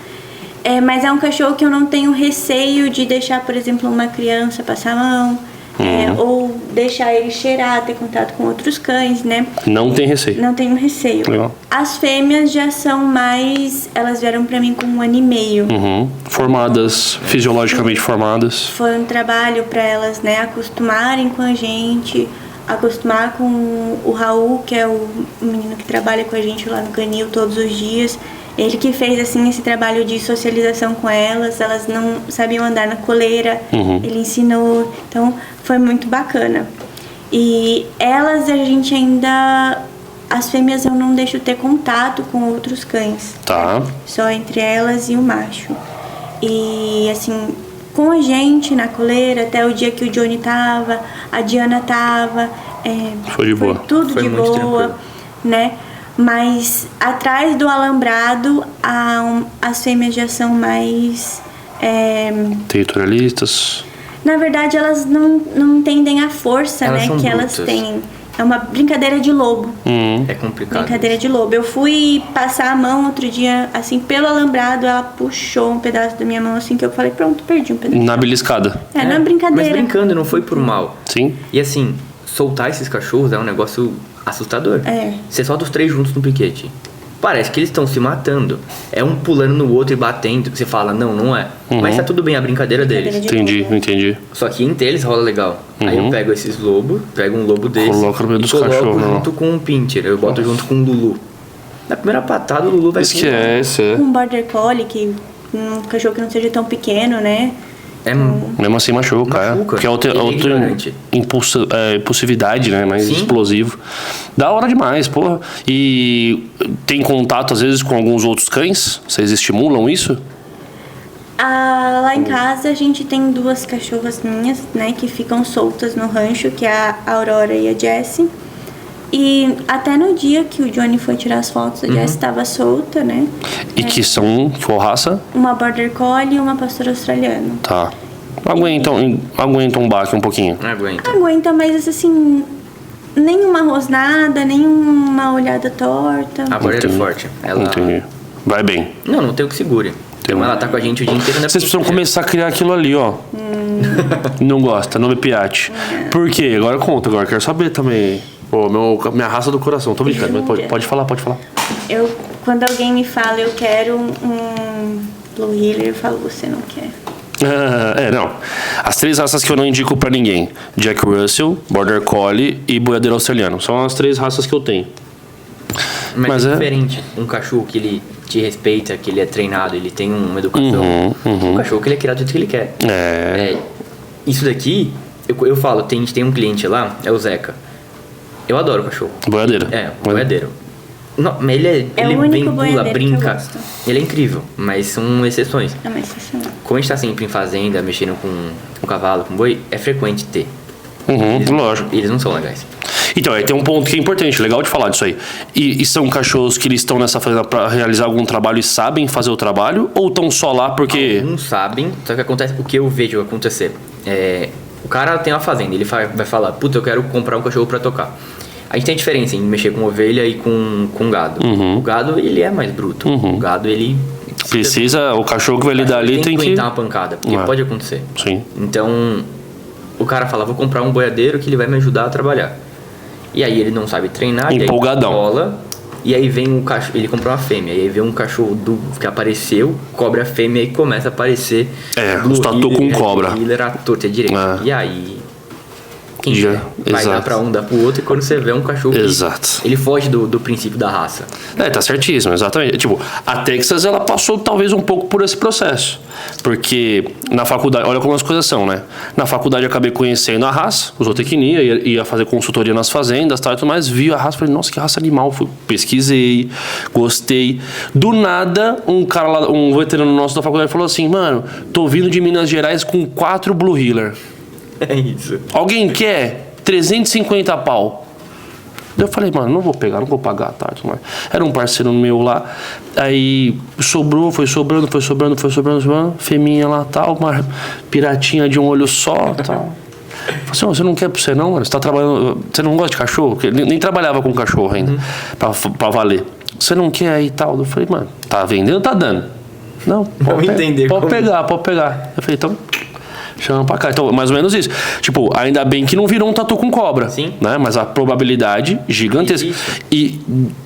Speaker 3: Mas é um cachorro que eu não tenho receio de deixar, por exemplo, uma criança passar a mão, ou deixar ele cheirar, ter contato com outros cães, né?
Speaker 1: Não tem receio.
Speaker 3: Não tenho receio.
Speaker 1: Legal.
Speaker 3: As fêmeas já são mais... Elas vieram pra mim com 1 ano e meio.
Speaker 1: Formadas, fisiologicamente formadas.
Speaker 3: Foi um trabalho pra elas, né, acostumarem com a gente, acostumar com o Raul, que é o menino que trabalha com a gente lá no canil todos os dias. Ele que fez, assim, esse trabalho de socialização com elas. Elas não sabiam andar na coleira. Ele ensinou. Então, foi muito bacana. E elas, a gente ainda... As fêmeas eu não deixo ter contato com outros cães.
Speaker 1: Tá.
Speaker 3: Só entre elas e o macho. E, assim, com a gente na coleira, até o dia que o Johnny tava, a Diana tava...
Speaker 1: Foi de boa.
Speaker 3: Tudo
Speaker 2: Foi
Speaker 3: de
Speaker 2: muito
Speaker 3: boa,
Speaker 2: tranquilo.
Speaker 3: né? Mas atrás do alambrado, as fêmeas já são mais...
Speaker 1: Territorialistas.
Speaker 3: Na verdade, elas não entendem a força,
Speaker 2: Elas
Speaker 3: né,
Speaker 2: são
Speaker 3: que
Speaker 2: brutas.
Speaker 3: elas têm. É uma brincadeira de lobo.
Speaker 2: É complicado.
Speaker 3: Brincadeira de lobo. Eu fui passar a mão outro dia, assim, pelo alambrado, ela puxou um pedaço da minha mão, assim, que eu falei, pronto, perdi um pedaço.
Speaker 1: Na beliscada.
Speaker 3: Na brincadeira.
Speaker 2: Mas brincando, não foi por mal.
Speaker 1: Sim.
Speaker 2: E assim, soltar esses cachorros é um negócio assustador. Você solta os 3 juntos no piquete. Parece que eles estão se matando. É um pulando no outro e batendo. Você fala, não é. Mas tá tudo bem, a brincadeira deles.
Speaker 1: Entendi.
Speaker 2: Só que entre eles rola legal. Aí eu pego esses lobos, pego um lobo desse.
Speaker 1: Coloca no meio dos
Speaker 2: coloco
Speaker 1: cachorros,
Speaker 2: junto com um pincher. Eu boto junto com um Lulu. Na primeira patada, o Lulu vai
Speaker 1: Esquece.
Speaker 3: Um border collie, um cachorro que não seja tão pequeno, né?
Speaker 1: Mesmo assim machuca, porque é outra impulsividade, né? Mais explosivo. Da hora demais, porra. E tem contato, às vezes, com alguns outros cães? Vocês estimulam isso?
Speaker 3: Lá em casa a gente tem 2 cachorras minhas, né? Que ficam soltas no rancho, que é a Aurora e a Jessie. E até no dia que o Johnny foi tirar as fotos, a Jessie estava solta, né?
Speaker 1: E que são qual raça?
Speaker 3: Uma Border Collie e uma pastora australiana.
Speaker 1: Tá. Aguenta um baque um pouquinho.
Speaker 3: Aguenta, mas assim, nenhuma rosnada, nenhuma olhada torta.
Speaker 2: A Border é forte.
Speaker 1: Entendi. Vai bem.
Speaker 2: Não tem o que segure. Então ela tá com a gente o dia inteiro.
Speaker 1: Vocês precisam começar a criar aquilo ali, ó. Não gosta, nome piate. Por quê? Agora conta, agora quero saber também. Minha raça do coração, tô brincando, mas pode falar.
Speaker 3: Quando alguém me fala, eu quero um Blue Heeler, eu falo, você não quer.
Speaker 1: Não. As 3 raças que eu não indico pra ninguém: Jack Russell, Border Collie e Boiadeiro Australiano. São as 3 raças que eu tenho.
Speaker 2: Mas é diferente. Um cachorro que ele te respeita, que ele é treinado, ele tem uma educação. Um cachorro que ele é criado do jeito que ele quer. Isso daqui, eu falo, a gente tem um cliente lá, é o Zeca. Eu adoro o cachorro.
Speaker 1: Boiadeiro.
Speaker 2: Boiadeiro. Não, mas ele vem, pula, brinca. Ele é incrível, mas são exceções.
Speaker 3: É uma exceção.
Speaker 2: Como a gente tá sempre em fazenda, mexendo com cavalo, com boi, é frequente ter.
Speaker 1: Lógico.
Speaker 2: Eles não são legais.
Speaker 1: Então, tem um ponto que é importante, legal de falar disso aí. E são cachorros que eles estão nessa fazenda pra realizar algum trabalho e sabem fazer o trabalho? Ou estão só lá porque...
Speaker 2: Não sabem, só que acontece o que eu vejo acontecer. O cara tem uma fazenda, ele vai falar, puta, eu quero comprar um cachorro pra tocar. A gente tem a diferença em mexer com ovelha e com gado. O gado, ele é mais bruto. O gado, ele...
Speaker 1: Precisa, o cachorro que vai lidar ali tem que...
Speaker 2: aguentar uma pancada, porque pode acontecer.
Speaker 1: Sim.
Speaker 2: Então, o cara fala, vou comprar um boiadeiro que ele vai me ajudar a trabalhar. E aí ele não sabe treinar,
Speaker 1: empolgadão.
Speaker 2: E aí bola, e aí vem um cachorro, ele comprou uma fêmea, e aí vem um cachorro que apareceu, cobre a fêmea e começa a aparecer
Speaker 1: os tatu com cobra.
Speaker 2: A torta e a direita. E aí quem vai
Speaker 1: exato.
Speaker 2: dar pra um, dá pro outro, e quando você vê um cachorro
Speaker 1: exato.
Speaker 2: ele foge do princípio da raça.
Speaker 1: Tá certíssimo, exatamente. Tipo, a Texas, ela passou talvez um pouco por esse processo. Porque na faculdade, olha como as coisas são, né? Na faculdade eu acabei conhecendo a raça, o zootecnia, ia fazer consultoria nas fazendas, tal, e tudo mais, vi a raça, falei, nossa, que raça animal. Pesquisei, gostei. Do nada, um cara lá, um veterano nosso da faculdade falou assim, mano, tô vindo de Minas Gerais com 4 Blue Heeler.
Speaker 2: É isso.
Speaker 1: Alguém quer? 350 pau. Eu falei, mano, não vou pegar, não vou pagar, tá? Era um parceiro meu lá. Aí sobrou, foi sobrando. Feminha lá, tal, uma piratinha de um olho só, tal. Falei assim, você não quer pra você não, mano? Você tá trabalhando. Você não gosta de cachorro? Porque nem trabalhava com cachorro ainda, pra valer. Você não quer aí e tal? Eu falei, mano, tá vendendo, tá dando. Não, pode pegar. Eu falei, então. Chama pra cá. Então, mais ou menos isso. Tipo, ainda bem que não virou um tatu com cobra.
Speaker 2: Sim.
Speaker 1: Né? Mas a probabilidade gigantesca.
Speaker 2: Existe.
Speaker 1: E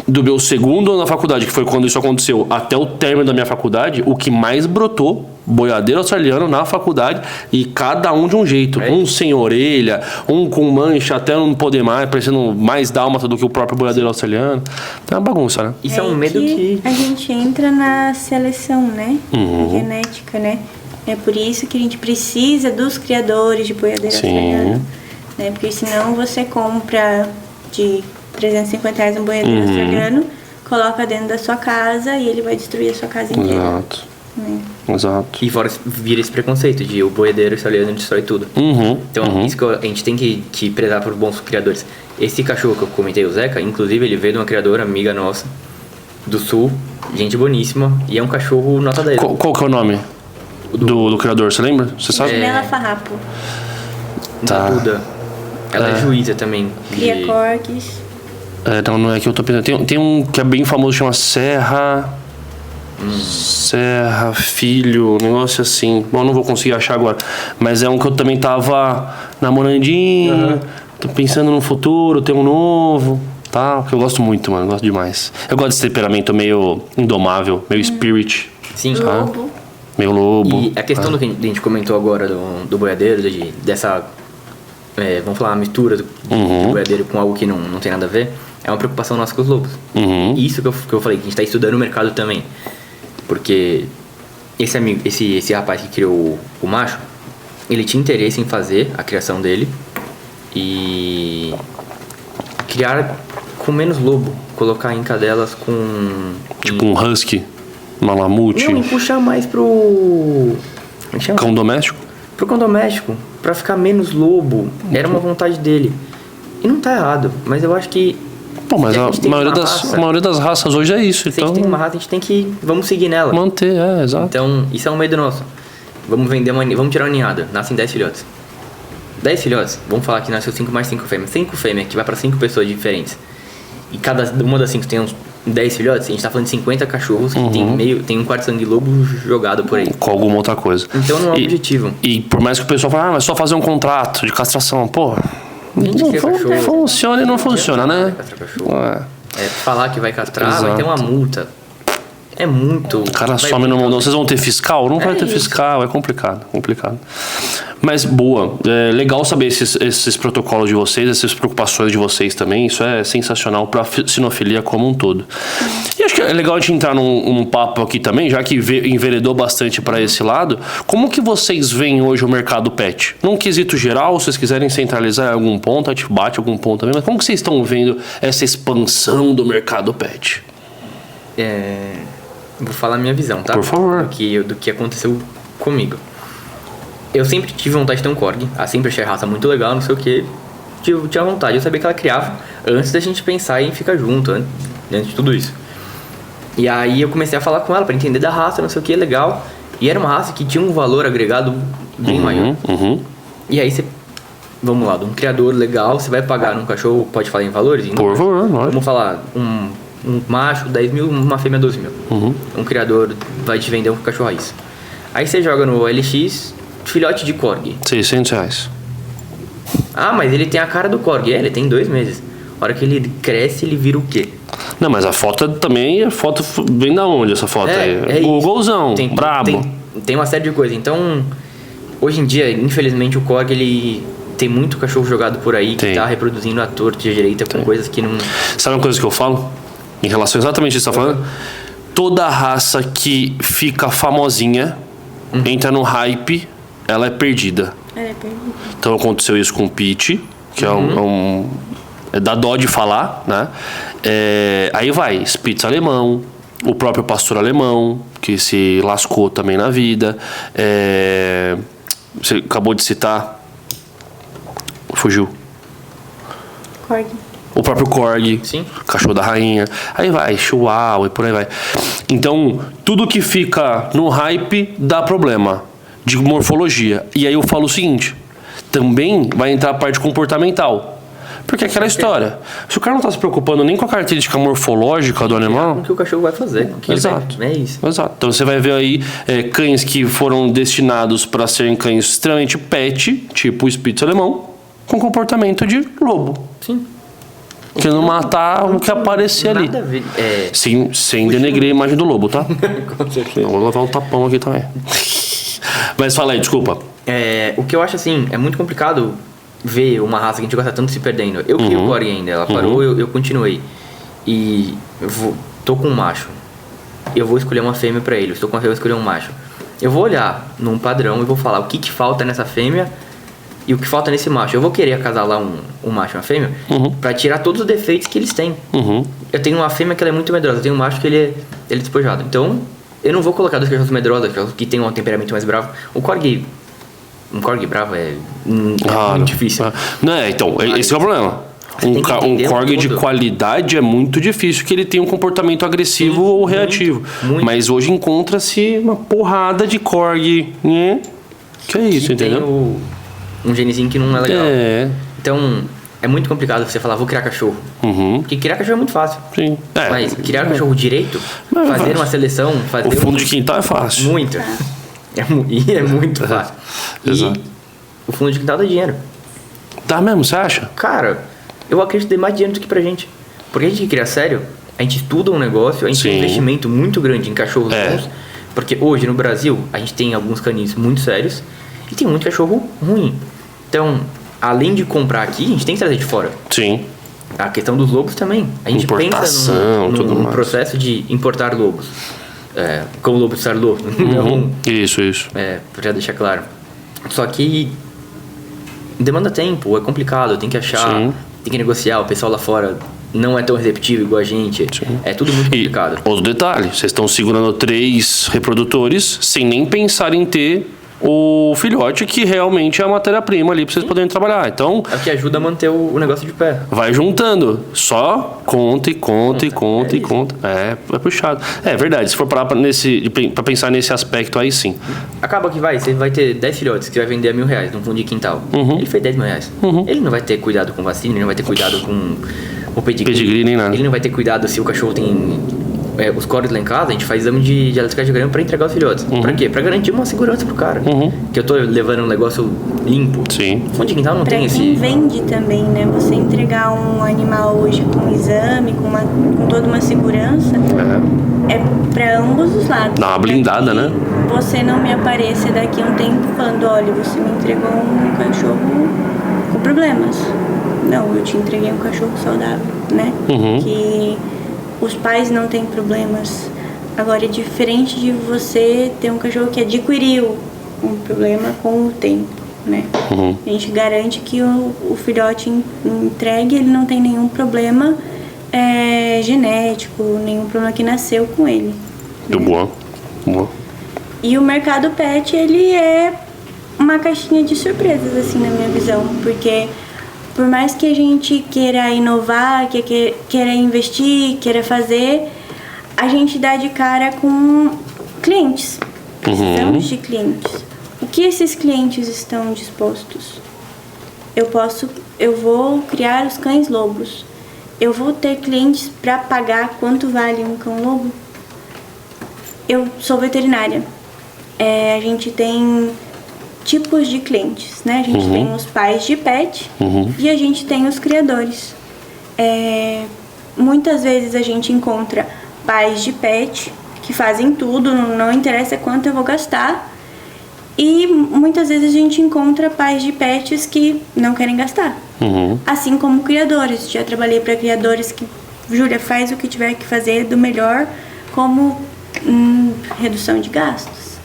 Speaker 1: do meu segundo ano na faculdade, que foi quando isso aconteceu, até o término da minha faculdade, o que mais brotou, boiadeiro australiano na faculdade, e cada um de um jeito. Um sem orelha, um com mancha até não poder mais, parecendo mais dálmata do que o próprio boiadeiro australiano. Então é uma bagunça, né?
Speaker 2: Isso é um medo que
Speaker 3: a gente entra na seleção, né? Genética, né? É por isso que a gente precisa dos criadores de boiadeiro australiano. Né? Porque senão você compra de R$350 um boiadeiro australiano, coloca dentro da sua casa e ele vai destruir a sua casa inteira.
Speaker 1: Exato.
Speaker 3: Né?
Speaker 1: Exato.
Speaker 2: E fora vira esse preconceito de o boiadeiro australiano destrói tudo. Então isso que a gente tem que prezar por bons criadores. Esse cachorro que eu comentei, o Zeca, inclusive ele veio de uma criadora amiga nossa do sul, gente boníssima, e é um cachorro nota 10.
Speaker 1: Qual que é o nome? Do criador, você lembra? Você sabe?
Speaker 3: Janela Farrapo.
Speaker 1: Tá.
Speaker 2: Duda. Ela é juíza também.
Speaker 3: Cria corques.
Speaker 1: Não é que eu tô pensando. Tem um que é bem famoso, chama Serra. Serra, Filho, um negócio assim. Bom, não vou conseguir achar agora. Mas é um que eu também tava namorandinho, tô pensando no futuro, ter um novo. Tá? Que eu gosto muito, mano. Gosto demais. Eu gosto desse temperamento meio indomável, meio spirit.
Speaker 2: Sim,
Speaker 3: Lobo.
Speaker 1: Meio lobo.
Speaker 2: E a questão do que a gente comentou agora do boiadeiro, dessa, vamos falar, uma mistura do boiadeiro com algo que não tem nada a ver, é uma preocupação nossa com os lobos. E isso que eu falei, que a gente está estudando o mercado também. Porque esse rapaz que criou o macho, ele tinha interesse em fazer a criação dele e criar com menos lobo, colocar em cadelas com...
Speaker 1: Tipo um husky. Malamute.
Speaker 2: Não, e puxar mais pro...
Speaker 1: Cão doméstico?
Speaker 2: Pro cão doméstico, pra ficar menos lobo. Era uma vontade dele. E não tá errado, mas eu acho que...
Speaker 1: Pô, mas a maioria das raças hoje é isso.
Speaker 2: Se
Speaker 1: então...
Speaker 2: a gente tem uma raça, a gente tem que... Vamos seguir nela.
Speaker 1: Manter, exato.
Speaker 2: Então, isso é um medo nosso. Vamos tirar uma ninhada. Nascem 10 filhotes. 10 filhotes, vamos falar que nasceu 5 mais 5 fêmeas. 5 fêmeas, que vai pra 5 pessoas diferentes. E cada uma das 5 tem uns 10 filhotes, a gente tá falando de 50 cachorros que tem um quarto de sangue de lobo jogado por aí.
Speaker 1: Com alguma outra coisa.
Speaker 2: Então não é um objetivo.
Speaker 1: E por mais que o pessoal fale, mas só fazer um contrato de castração, pô.
Speaker 2: Cachorro,
Speaker 1: funciona e não funciona, né?
Speaker 2: Falar que vai castrar,
Speaker 1: Exato.
Speaker 2: vai ter uma multa. É muito.
Speaker 1: O cara some no mundo. Vocês vão ter fiscal? Não vai ter fiscal, é complicado. Mas boa, é legal saber esses protocolos de vocês, essas preocupações de vocês também. Isso é sensacional para a sinofilia como um todo. E acho que é legal a gente entrar num papo aqui também, já que enveredou bastante para esse lado. Como que vocês veem hoje o mercado pet? Num quesito geral, se vocês quiserem centralizar em algum ponto, a gente bate algum ponto também, mas como que vocês estão vendo essa expansão do mercado pet?
Speaker 2: Vou falar a minha visão, tá?
Speaker 1: Por favor.
Speaker 2: Do que aconteceu comigo. Eu sempre tive vontade de ter um corgi. Sempre achei a raça muito legal, não sei o que. Tinha vontade. Eu sabia que ela criava antes da gente pensar em ficar junto, antes de tudo isso. E aí eu comecei a falar com ela pra entender da raça, não sei o que, legal. E era uma raça que tinha um valor agregado bem maior. E aí você... Vamos lá, de um criador legal, você vai pagar num cachorro, pode falar em valores?
Speaker 1: Por favor,
Speaker 2: vamos falar, um macho, 10 mil, uma fêmea, 12 mil. Um criador vai te vender um cachorro a isso. Aí você joga no LX, filhote de corgi.
Speaker 1: R$600.
Speaker 2: Ah, mas ele tem a cara do corgi. Ele tem 2 meses. A hora que ele cresce, ele vira o quê?
Speaker 1: Não, mas a foto também, a foto vem da onde essa foto aí? Googlezão, brabo.
Speaker 2: Tem uma série de coisas. Então, hoje em dia, infelizmente, o Korg, ele tem muito cachorro jogado por aí que tá reproduzindo a torta e a direita com coisas que não...
Speaker 1: Sabe uma coisa que eu falo? Em relação exatamente a isso que você tá falando? Toda raça que fica famosinha, entra no hype, ela é perdida. Então aconteceu isso com o Pete, que é dá dó de falar, né? Aí vai, Spitz alemão, o próprio pastor alemão, que se lascou também na vida. Você acabou de citar. Fugiu.
Speaker 3: Korg.
Speaker 1: O próprio Korg,
Speaker 2: Sim.
Speaker 1: Cachorro da Rainha. Aí vai, Chihuahua e por aí vai. Então, tudo que fica no hype dá problema de morfologia. E aí eu falo o seguinte, também vai entrar a parte comportamental. Porque é aquela história. Se o cara não tá se preocupando nem com a característica morfológica do animal...
Speaker 2: O que o cachorro vai fazer.
Speaker 1: Exato.
Speaker 2: É isso.
Speaker 1: Exato. Então você vai ver aí cães que foram destinados para serem cães extremamente pet, tipo o Spitz alemão, com comportamento de lobo.
Speaker 2: Sim.
Speaker 1: Que não matar o que aparecer ali.
Speaker 2: Nada a ver.
Speaker 1: Sem denegrir a imagem do lobo, tá?
Speaker 2: Com certeza.
Speaker 1: Vou levar um tapão aqui também. Mas fala aí, desculpa.
Speaker 2: O que eu acho assim, é muito complicado ver uma raça que a gente gosta tanto se perdendo. Eu criei o Korg ainda, ela parou, eu continuei. E tô com um macho. Eu vou escolher uma fêmea pra ele. Estou com uma fêmea, eu vou escolher um macho. Eu vou olhar num padrão e vou falar o que falta nessa fêmea e o que falta nesse macho. Eu vou querer acasalar um macho e uma fêmea pra tirar todos os defeitos que eles têm. Eu tenho uma fêmea que ela é muito medrosa, eu tenho um macho que ele é despojado. Então, eu não vou colocar dois cachorros medrosos, que tem um temperamento mais bravo. Um Korg bravo é muito difícil.
Speaker 1: Não, então, esse é o problema. Um Korg de qualidade é muito difícil que ele tenha um comportamento agressivo ou reativo. Muito. Mas hoje encontra-se uma porrada de Korg, né? Que é isso,
Speaker 2: que
Speaker 1: entendeu?
Speaker 2: Tem um genezinho que não é legal. Então, é muito complicado você falar, vou criar cachorro. Porque criar cachorro é muito fácil.
Speaker 1: Sim.
Speaker 2: Mas criar cachorro direito, fazer uma seleção, fazer...
Speaker 1: O fundo de quintal é fácil.
Speaker 2: Muito. É muito fácil.
Speaker 1: Exato.
Speaker 2: O fundo de quintal dá dinheiro.
Speaker 1: Dá mesmo, você acha?
Speaker 2: Cara, eu acredito que dê mais dinheiro do que pra gente. Porque a gente que cria sério, a gente estuda um negócio, a gente tem um investimento muito grande em cachorros bons. Porque hoje no Brasil, a gente tem alguns canis muito sérios e tem muito cachorro ruim. Então, além de comprar aqui, a gente tem que trazer de fora.
Speaker 1: Sim.
Speaker 2: A questão dos lobos também. A gente pensa num processo de importar lobos. Como lobo de Sarlot.
Speaker 1: Isso.
Speaker 2: Pra já deixar claro. Só que demanda tempo, é complicado, tem que achar, tem que negociar, o pessoal lá fora não é tão receptivo igual a gente. É tudo muito complicado.
Speaker 1: E outro detalhe, vocês estão segurando 3 reprodutores sem nem pensar em ter o filhote, que realmente é a matéria-prima ali pra vocês poderem trabalhar. Então,
Speaker 2: é o que ajuda a manter o negócio de pé.
Speaker 1: Vai juntando. Só conta. É puxado. É verdade. Se for parar pra pensar nesse aspecto, aí sim.
Speaker 2: Acaba que você vai ter 10 filhotes que vai vender a R$1.000 num fundo de quintal. Ele fez R$10.000. Ele não vai ter cuidado com vacina, ele não vai ter cuidado com o pedigree nem nada. Ele não vai ter cuidado se o cachorro tem... os Korgs lá em casa, a gente faz exame de eletrocardiograma pra entregar os filhotes. Pra quê? Pra garantir uma segurança pro cara. Que eu tô levando um negócio limpo.
Speaker 1: Sim.
Speaker 2: Fundo de quintal não tem esse...
Speaker 3: Pra quem vende também, né? Você entregar um animal hoje com exame, com toda uma segurança, é pra ambos os lados.
Speaker 1: Dá uma blindada, né?
Speaker 3: Você não me apareça daqui a um tempo falando, olha, você me entregou um cachorro com problemas. Não, eu te entreguei um cachorro saudável, né? Que... os pais não têm problemas. Agora, é diferente de você ter um cachorro que adquiriu um problema com o tempo, né? A gente garante que o filhote entregue, ele não tem nenhum problema genético, nenhum problema que nasceu com ele.
Speaker 1: Boa.
Speaker 3: E o mercado pet, ele é uma caixinha de surpresas, assim, na minha visão, porque... por mais que a gente queira inovar, queira investir, queira fazer, a gente dá de cara com clientes. Precisamos de clientes. O que esses clientes estão dispostos? Eu vou criar os cães lobos. Eu vou ter clientes para pagar quanto vale um cão lobo? Eu sou veterinária. A gente tem... tipos de clientes, né? A gente tem os pais de pet e a gente tem os criadores. muitas vezes a gente encontra pais de pet que fazem tudo, não interessa quanto eu vou gastar. E muitas vezes a gente encontra pais de pets que não querem gastar. Assim como criadores. Já trabalhei para criadores que, Júlia, faz o que tiver que fazer do melhor, como redução de gastos.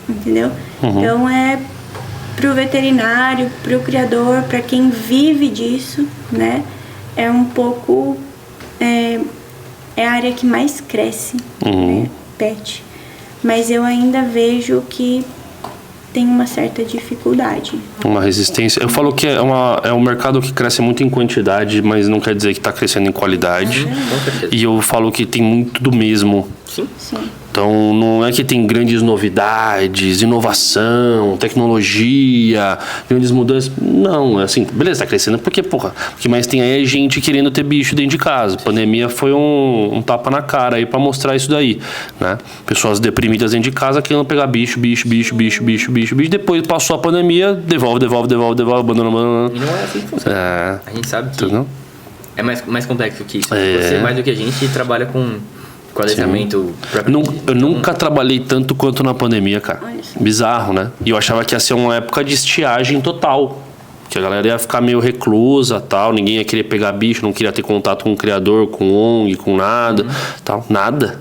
Speaker 3: Entendeu? Então é pro veterinário, pro criador, para quem vive disso, né? É um pouco... É a área que mais cresce, né? Pet. Mas eu ainda vejo que tem uma certa dificuldade.
Speaker 1: Uma resistência. Eu falo que é um mercado que cresce muito em quantidade, mas não quer dizer que está crescendo em qualidade. E eu falo que tem muito do mesmo.
Speaker 2: Sim.
Speaker 1: Então, não é que tem grandes novidades, inovação, tecnologia, grandes mudanças. Não, é assim, beleza, tá crescendo porque, porra, o que mais tem aí é gente querendo ter bicho dentro de casa. A pandemia foi um tapa na cara aí pra mostrar isso daí, né? Pessoas deprimidas dentro de casa querendo pegar bicho. Depois passou a pandemia, devolve, abandona.
Speaker 2: E não é assim que funciona. A gente sabe que é mais complexo que isso. Você, mais do que a gente, trabalha com adestramento.
Speaker 1: Eu nunca trabalhei tanto quanto na pandemia, cara. Bizarro, né? E eu achava que ia ser uma época de estiagem total. Que a galera ia ficar meio reclusa, tal. Ninguém ia querer pegar bicho, não queria ter contato com o criador, com ONG, com nada. Tal. Nada.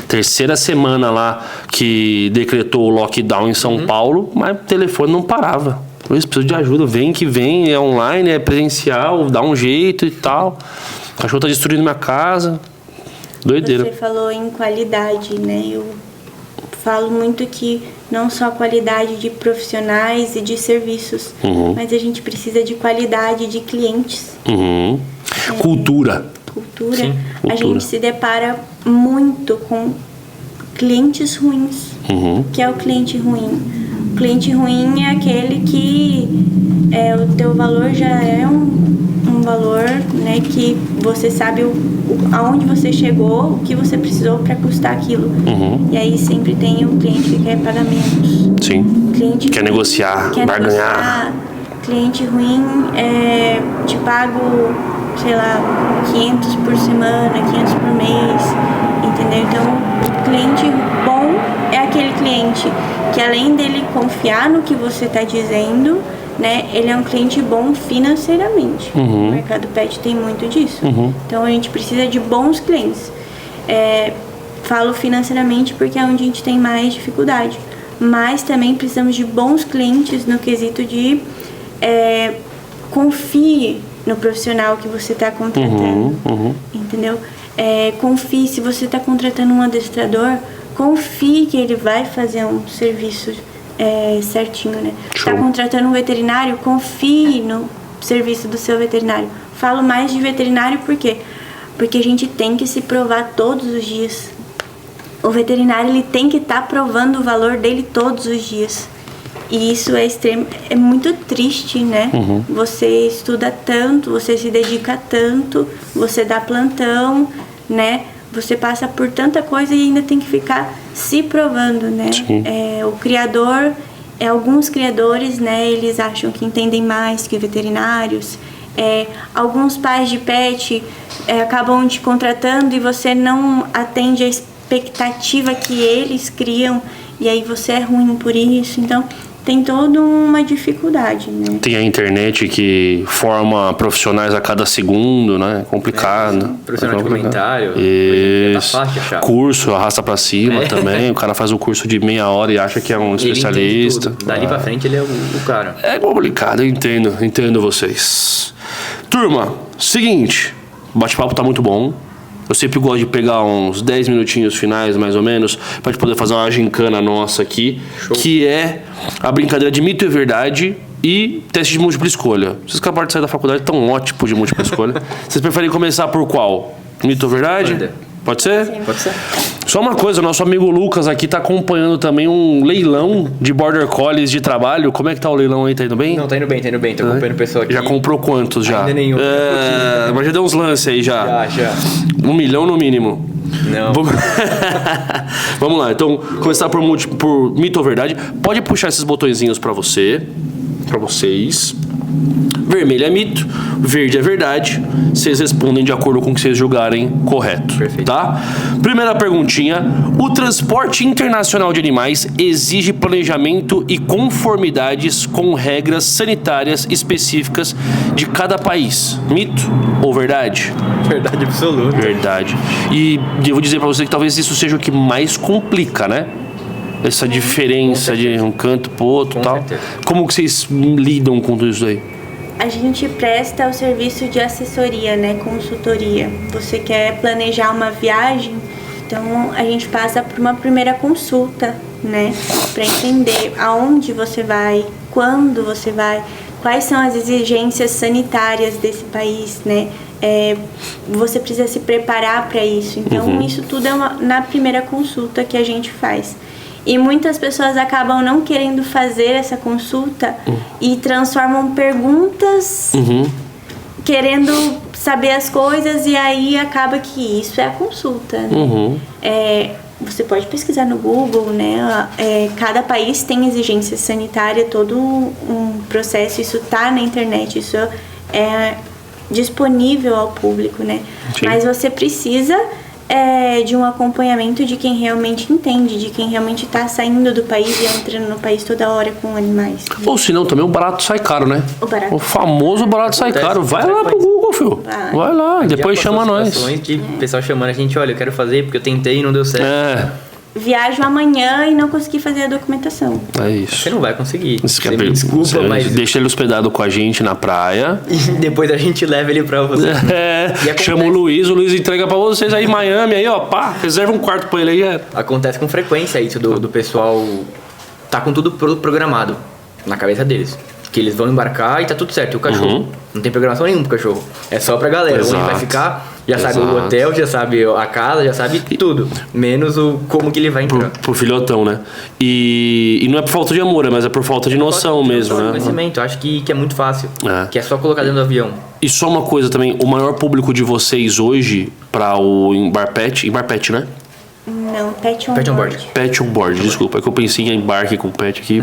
Speaker 1: Terceira semana lá que decretou o lockdown em São Paulo, mas o telefone não parava. Eu preciso de ajuda. Vem que vem, é online, é presencial, dá um jeito e tal. O cachorro tá destruindo minha casa. Doideira.
Speaker 3: Você falou em qualidade, né? Eu falo muito que não só qualidade de profissionais e de serviços, mas a gente precisa de qualidade de clientes.
Speaker 1: Cultura.
Speaker 3: Sim, a gente se depara muito com clientes ruins. Que é o cliente ruim? O cliente ruim é aquele que o teu valor já é um valor, né, que você sabe aonde você chegou, o que você precisou para custar aquilo. E aí sempre tem o cliente que quer pagar menos.
Speaker 1: Sim.
Speaker 3: Cliente
Speaker 1: quer
Speaker 3: ruim,
Speaker 1: negociar, barganhar.
Speaker 3: Cliente ruim, te pago, sei lá, 500 por semana, 500 por mês, entendeu? Então, o cliente bom é aquele cliente que, além dele confiar no que você está dizendo, né, ele é um cliente bom financeiramente. O mercado pet tem muito disso. Então a gente precisa de bons clientes. Falo financeiramente porque é onde a gente tem mais dificuldade. Mas também precisamos de bons clientes no quesito de confie no profissional que você está contratando. Entendeu? Confie, se você está contratando um adestrador, confie que ele vai fazer um serviço certinho, né? Está contratando um veterinário, confie no serviço do seu veterinário. Falo mais de veterinário por quê? Porque a gente tem que se provar todos os dias. O veterinário, ele tem que estar provando o valor dele todos os dias. E isso é muito triste, né? Você estuda tanto, você se dedica tanto, você dá plantão, né? Você passa por tanta coisa e ainda tem que ficar se provando, né? O criador, alguns criadores, né? Eles acham que entendem mais que veterinários. Alguns pais de pet acabam te contratando e você não atende a expectativa que eles criam. E aí você é ruim por isso. Então, tem toda uma dificuldade, né?
Speaker 1: Tem a internet que forma profissionais a cada segundo, né? Complicado.
Speaker 2: Profissional de comentário.
Speaker 1: Isso.
Speaker 2: Tá fácil de achar.
Speaker 1: Curso, arrasta pra cima também. O cara faz o curso de meia hora e acha que é um especialista.
Speaker 2: Dali pra frente ele é o cara.
Speaker 1: É complicado, eu entendo vocês. Turma, seguinte, o bate-papo tá muito bom. Eu sempre gosto de pegar uns 10 minutinhos finais, mais ou menos, pra gente poder fazer uma gincana nossa aqui. Show. Que é a brincadeira de mito e verdade e teste de múltipla escolha. Vocês acabaram de sair da faculdade, tão ótimo de múltipla escolha. Vocês preferem começar por qual? Mito ou verdade? Pode ser?
Speaker 3: Sim.
Speaker 2: Pode ser.
Speaker 1: Só uma coisa, o nosso amigo Lucas aqui tá acompanhando também um leilão de Border Collies de trabalho. Como é que tá o leilão aí? Tá indo bem?
Speaker 2: Não, tá indo bem. Tô acompanhando o pessoal aqui.
Speaker 1: Já comprou quantos já?
Speaker 2: Ainda nenhum.
Speaker 1: Mas já deu uns lances aí já.
Speaker 2: Já.
Speaker 1: 1 milhão no mínimo.
Speaker 2: Não.
Speaker 1: Vamos lá, então, começar por mito ou verdade. Pode puxar esses botõezinhos pra vocês. Vermelho é mito, verde é verdade. Vocês respondem de acordo com o que vocês julgarem correto.
Speaker 2: Perfeito.
Speaker 1: Tá? Primeira perguntinha. O transporte internacional de animais exige planejamento e conformidades com regras sanitárias específicas de cada país. Mito ou verdade?
Speaker 2: Verdade absoluta.
Speaker 1: Verdade. E devo dizer pra você que talvez isso seja o que mais complica, né? Essa diferença de um canto pro outro e tal.
Speaker 2: certeza.
Speaker 1: Como que vocês lidam com tudo isso aí?
Speaker 3: A gente presta o serviço de assessoria, né? Consultoria. Você quer planejar uma viagem, então a gente passa por uma primeira consulta, né? Para entender aonde você vai, quando você vai, quais são as exigências sanitárias desse país, né? Você precisa se preparar para isso. Então, isso tudo é na primeira consulta que a gente faz. E muitas pessoas acabam não querendo fazer essa consulta e transformam perguntas querendo saber as coisas, e aí acaba que isso é a consulta, né? Você pode pesquisar no Google, né? Cada país tem exigência sanitária, todo um processo, isso tá na internet, isso é disponível ao público, né?
Speaker 1: Sim.
Speaker 3: Mas você precisa de um acompanhamento de quem realmente entende, de quem realmente tá saindo do país e entrando no país toda hora com animais.
Speaker 1: Ou senão também o barato sai caro, né?
Speaker 3: O
Speaker 1: famoso barato sai caro. Vai lá pro Google, filho. Vai lá, depois chama nós.
Speaker 2: De pessoal chamando a gente, olha, eu quero fazer porque eu tentei e não deu certo.
Speaker 3: Viajo amanhã e não consegui fazer a documentação.
Speaker 1: É isso.
Speaker 2: Você não vai conseguir.
Speaker 1: Você
Speaker 2: me desculpa, mas...
Speaker 1: Deixa ele hospedado com a gente na praia.
Speaker 2: E depois a gente leva ele pra você.
Speaker 1: Chama o Luiz entrega pra vocês aí em Miami, aí ó, pá, reserva um quarto pra ele aí.
Speaker 2: Acontece com frequência isso do pessoal tá com tudo programado na cabeça deles. Que eles vão embarcar e tá tudo certo. E o cachorro? Não tem programação nenhuma pro cachorro. É só pra galera. Onde vai ficar, já sabe o hotel, já sabe a casa, já sabe tudo. Menos como que ele vai entrar.
Speaker 1: Pro filhotão, né? E não é por falta de amor, mas é por falta de noção mesmo, né?
Speaker 2: Conhecimento. Acho que é muito fácil. Que é só colocar dentro do avião.
Speaker 1: E só uma coisa também, o maior público de vocês hoje pra o Embar Pet, né?
Speaker 3: Não, Pet on Board.
Speaker 1: Pet on Board, desculpa, é que eu pensei em embarque com pet aqui.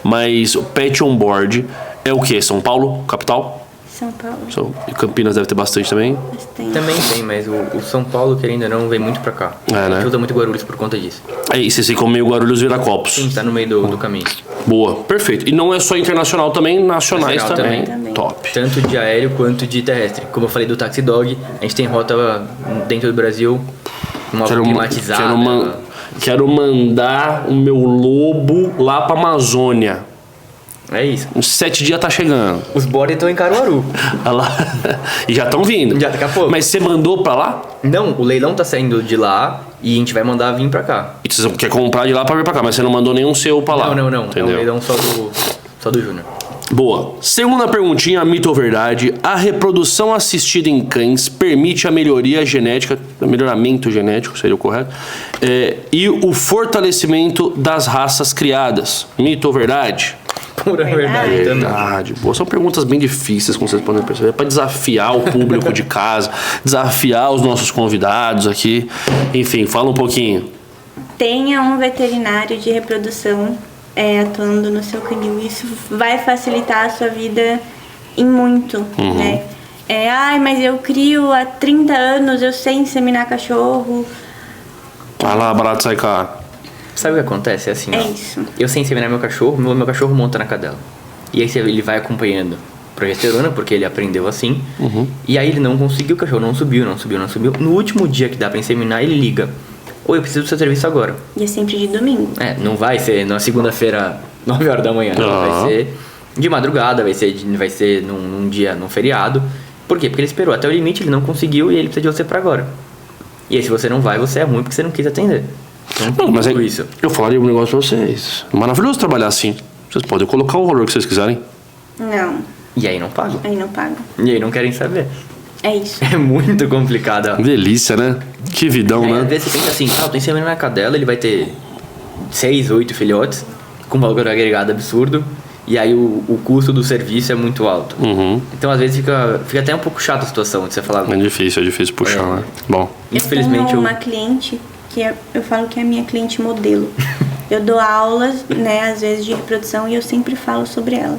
Speaker 1: Mas o Pet on Board é o quê? São Paulo, capital?
Speaker 3: São Paulo.
Speaker 1: E Campinas deve ter bastante também?
Speaker 3: Bastante.
Speaker 2: Também tem, mas o São Paulo, querendo ou não, vem muito pra cá.
Speaker 1: Né?
Speaker 2: A gente usa muito Guarulhos por conta disso.
Speaker 1: Aí vocês ficam meio Guarulhos Viracopos.
Speaker 2: Sim, tá no meio do caminho.
Speaker 1: Boa, perfeito. E não é só internacional também, nacionais também. Top.
Speaker 2: Tanto de aéreo quanto de terrestre. Como eu falei do Taxi Dog, a gente tem rota dentro do Brasil, uma climatizada.
Speaker 1: Quero mandar o meu lobo lá pra Amazônia.
Speaker 2: É isso.
Speaker 1: Uns 7 dias tá chegando.
Speaker 2: Os body estão em Caruaru.
Speaker 1: Olha lá. E já estão vindo.
Speaker 2: Já daqui a pouco.
Speaker 1: Mas você mandou pra lá?
Speaker 2: Não, o leilão tá saindo de lá e a gente vai mandar vir pra cá.
Speaker 1: E você quer comprar de lá pra vir pra cá, mas você não mandou nenhum seu pra lá.
Speaker 2: Não.
Speaker 1: Entendeu?
Speaker 2: É um leilão só do Júnior.
Speaker 1: Boa. Segunda perguntinha, mito ou verdade? A reprodução assistida em cães permite a melhoramento genético, seria o correto, e o fortalecimento das raças criadas. Mito ou verdade?
Speaker 2: Pura verdade também.
Speaker 1: Verdade. Boa. São perguntas bem difíceis, como vocês podem perceber, para desafiar o público de casa, desafiar os nossos convidados aqui. Enfim, fala um pouquinho.
Speaker 3: Tenha um veterinário de reprodução atuando no seu canil. Isso vai facilitar a sua vida em muito, né? Mas eu crio há 30 anos, eu sei inseminar cachorro.
Speaker 1: Vai lá, barato sai caro.
Speaker 2: Sabe o que acontece? É assim,
Speaker 3: isso.
Speaker 2: Eu sei inseminar meu cachorro, meu cachorro monta na cadela. E aí ele vai acompanhando progesterona, porque ele aprendeu assim. E aí ele não conseguiu, o cachorro não subiu. No último dia que dá pra inseminar, ele liga. Oi, eu preciso do seu serviço agora.
Speaker 3: E é sempre de domingo.
Speaker 2: Não vai ser na segunda-feira, 9 horas da manhã. Vai ser de madrugada, vai ser num dia, num feriado. Por quê? Porque ele esperou até o limite, ele não conseguiu e ele precisa de você pra agora. E aí se você não vai, você é ruim porque você não quis atender.
Speaker 1: Não, mas isso. Eu falaria um negócio pra vocês. Maravilhoso trabalhar assim. Vocês podem colocar o valor que vocês quiserem.
Speaker 3: Não.
Speaker 2: E aí não pagam.
Speaker 3: E
Speaker 2: aí não querem saber.
Speaker 3: É isso.
Speaker 2: É muito complicado.
Speaker 1: Delícia, né? Que vidão, né?
Speaker 2: Às vezes você pensa assim, eu tô inseminando na cadela, ele vai ter 6, 8 filhotes, com valor agregado absurdo, e aí o custo do serviço é muito alto. Então às vezes fica até um pouco chata a situação de você falar.
Speaker 1: É difícil puxar, né? Bom.
Speaker 3: Infelizmente eu tenho uma cliente que eu falo que é a minha cliente modelo. Eu dou aulas, né, às vezes de reprodução, e eu sempre falo sobre ela.